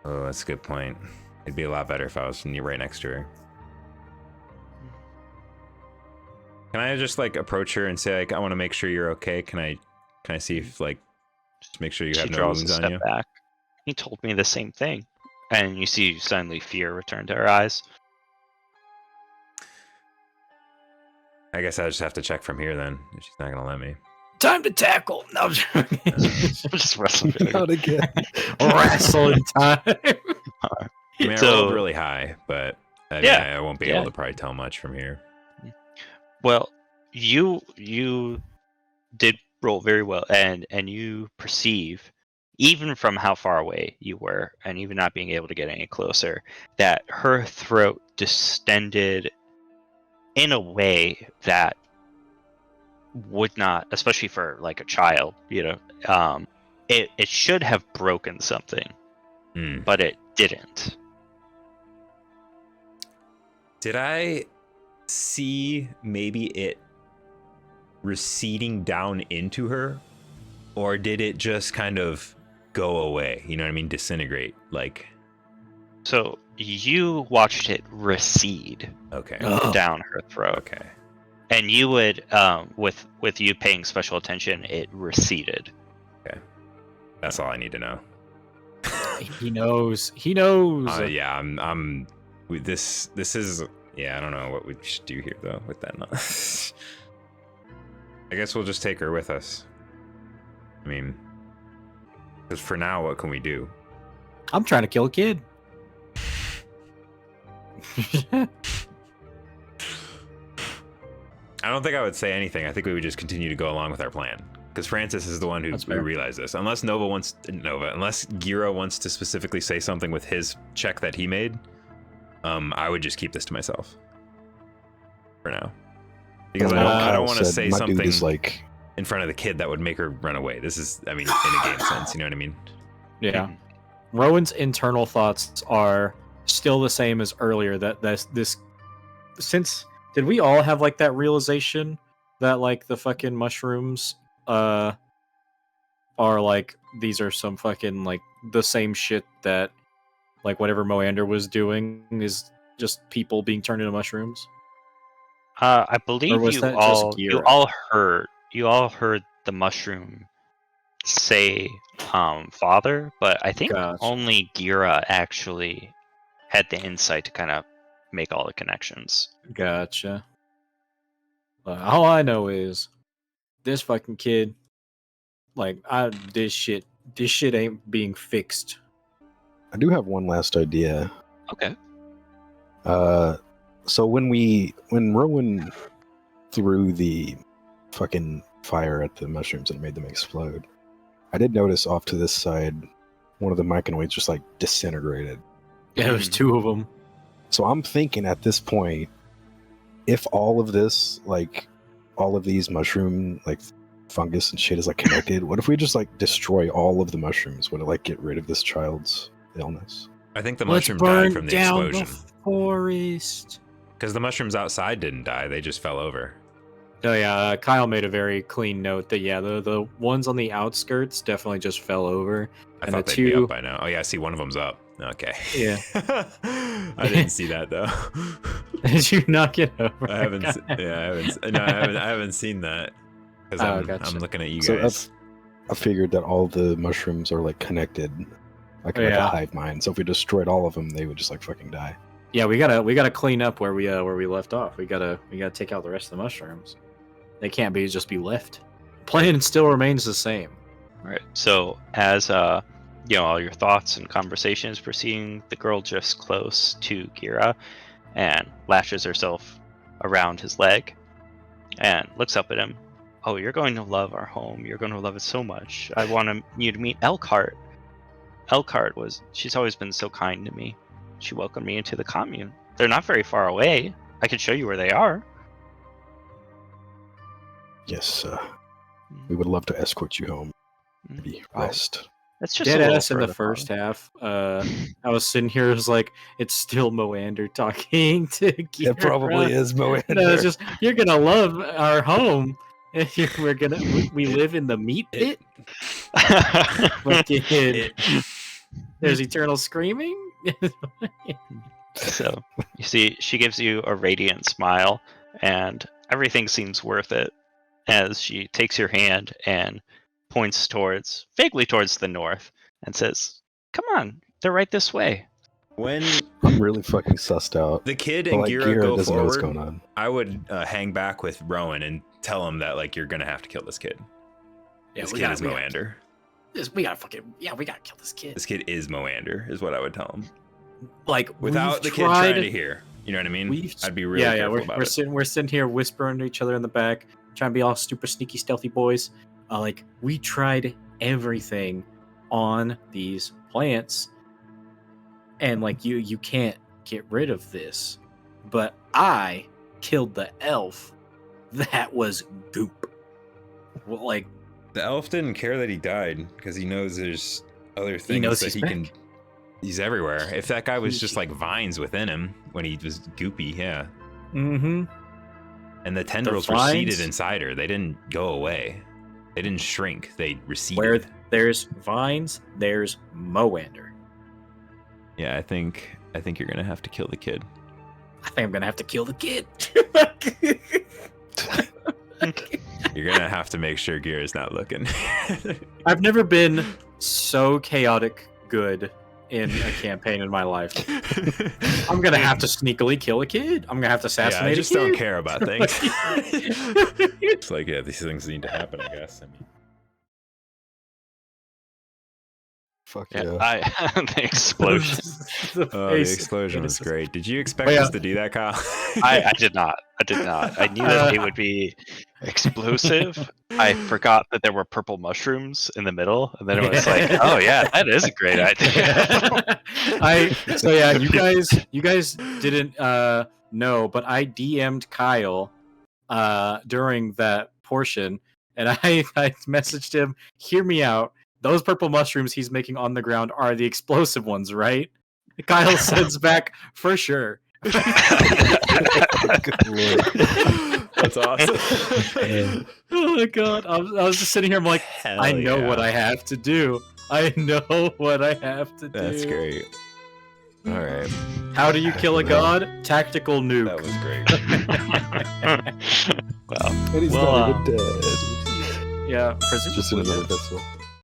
Oh, that's a good point. It'd be a lot better if I was right next to her. Can I just like approach her and say like, I want to make sure you're okay? Can I see if like, just make sure you have
She
no
draws
wounds
a
on
step
you?
back. He told me the same thing, and you see suddenly fear return to her eyes.
I guess I just have to check from here then. If she's not gonna let me.
Time to tackle. No, I'm joking.
Just wrestle.
Not again.
Wrestling time.
I mean, I
So-
rolled really high, but I mean,
Yeah,
I won't be
yeah.
able to probably tell much from here.
Well, you did roll very well, and you perceive, even from how far away you were, and even not being able to get any closer, that her throat distended in a way that would not, especially for like a child, it should have broken something,
Hmm.
but it didn't.
Did I see maybe it receding down into her, or did it just kind of go away? You know what I mean? Disintegrate, like.
So you watched it recede
Okay.
down her throat.
Okay.
And you would, with you paying special attention, it receded.
Okay. That's all I need to know.
He knows. He knows.
Yeah, this is, yeah, I don't know what we should do here though with that. I guess we'll just take her with us. I mean, because for now, what can we do?
I'm trying to kill a kid.
I don't think I would say anything. I think we would just continue to go along with our plan. Because Francis is the one who realized this. Unless unless Gira wants to specifically say something with his check that he made, I would just keep this to myself for now. Because I don't want to say something
like
in front of the kid that would make her run away. This is, I mean, in a game sense, you know what I mean?
Yeah. Rowan's internal thoughts are still the same as earlier. That this since did we all have like that realization that like the fucking mushrooms are like these are some fucking like the same shit that like whatever Moander was doing is just people being turned into mushrooms?
I believe you all heard the mushroom say father, but I think only Gira actually had the insight to kind of make all the connections.
Gotcha. All I know is this fucking kid, like, this shit ain't being fixed.
I do have one last idea.
Okay.
So when Rowan threw the fucking fire at the mushrooms and made them explode, I did notice off to this side, one of the myconoids just like disintegrated.
Yeah, there's two of them.
So I'm thinking at this point, if all of this, like, all of these mushroom, like, fungus and shit is, like, connected, what if we just, like, destroy all of the mushrooms? Would it, like, get rid of this child's illness?
I think the mushroom died from the explosion.
The forest.
Because the mushrooms outside didn't die, they just fell over.
Oh, yeah, Kyle made a very clean note that, yeah, the ones on the outskirts definitely just fell over.
I thought they'd be up by now. Oh, yeah, I see one of them's up. Okay.
Yeah.
I didn't see that though.
Did you knock it over?
I haven't seen that. Because I'm looking at you guys.
I figured that all the mushrooms are like connected, like a hive mind. So if we destroyed all of them, they would just like fucking die.
Yeah, we gotta clean up where we left off. We gotta take out the rest of the mushrooms. They can't just be left. Plan still remains the same.
All right. So as all your thoughts and conversations proceeding, the girl drifts close to Gira and lashes herself around his leg and looks up at him. Oh, you're going to love our home. You're going to love it so much. I want you to meet Elkhart. She's always been so kind to me. She welcomed me into the commune. They're not very far away. I can show you where they are.
Yes, we would love to escort you home. Maybe rest.
That's just
dead ass in the first half. I was sitting here, it was like, it's still Moander talking to Gira.
It probably is Moander.
No, it's just, you're gonna love our home. We live in the meat pit. There's eternal screaming.
So you see, she gives you a radiant smile, and everything seems worth it as she takes your hand and points vaguely towards the north and says, "Come on, they're right this way."
When
I'm really fucking sussed out.
The kid and Gira go
doesn't know what's
forward,
going on.
I would hang back with Rowan and tell him that like you're gonna have to kill this kid.
Yeah,
this kid is Moander.
We gotta kill this kid.
This kid is Moander, is what I would tell him.
Like
without the kid trying to hear. You know what I mean? I'd be really careful about it.
We're sitting here whispering to each other in the back, trying to be all super sneaky, stealthy boys. Like, we tried everything on these plants, and like you can't get rid of this. But I killed the elf. That was goop. Well, like,
the elf didn't care that he died because he knows there's other things that he can. He's everywhere. If that guy was just like vines within him when he was goopy, yeah.
Mm-hmm.
And the tendrils receded inside her. They didn't go away. They didn't shrink. They receded.
Where there's vines, there's Moander.
Yeah, I think you're gonna have to kill the kid.
I think I'm gonna have to kill the kid.
You're gonna have to make sure Gear is not looking.
I've never been so chaotic good in a campaign in my life. I'm gonna have to sneakily kill a kid. I'm gonna have to assassinate
I just
a kid.
don't care about things. It's like, yeah, these things need to happen, I guess. I mean,
Fuck
Yeah,
yeah.
the explosion.
the explosion was great. Did you expect us to do that, Kyle?
I did not. I knew that it would be explosive. I forgot that there were purple mushrooms in the middle, and then it was like, oh yeah, that is a great idea.
You guys didn't know, but I DM'd Kyle during that portion, and I messaged him, "Hear me out. Those purple mushrooms he's making on the ground are the explosive ones, right?" Kyle sends back, "For sure."
Good lord.
That's awesome.
Oh my god! I was just sitting here. I'm like, I know what I have to do. I know what I have to do.
That's great. All right.
How do you kill a god? Tactical nuke.
That was great.
Wow.
And he's
Well,
not even dead.
Yeah,
Just in another vessel.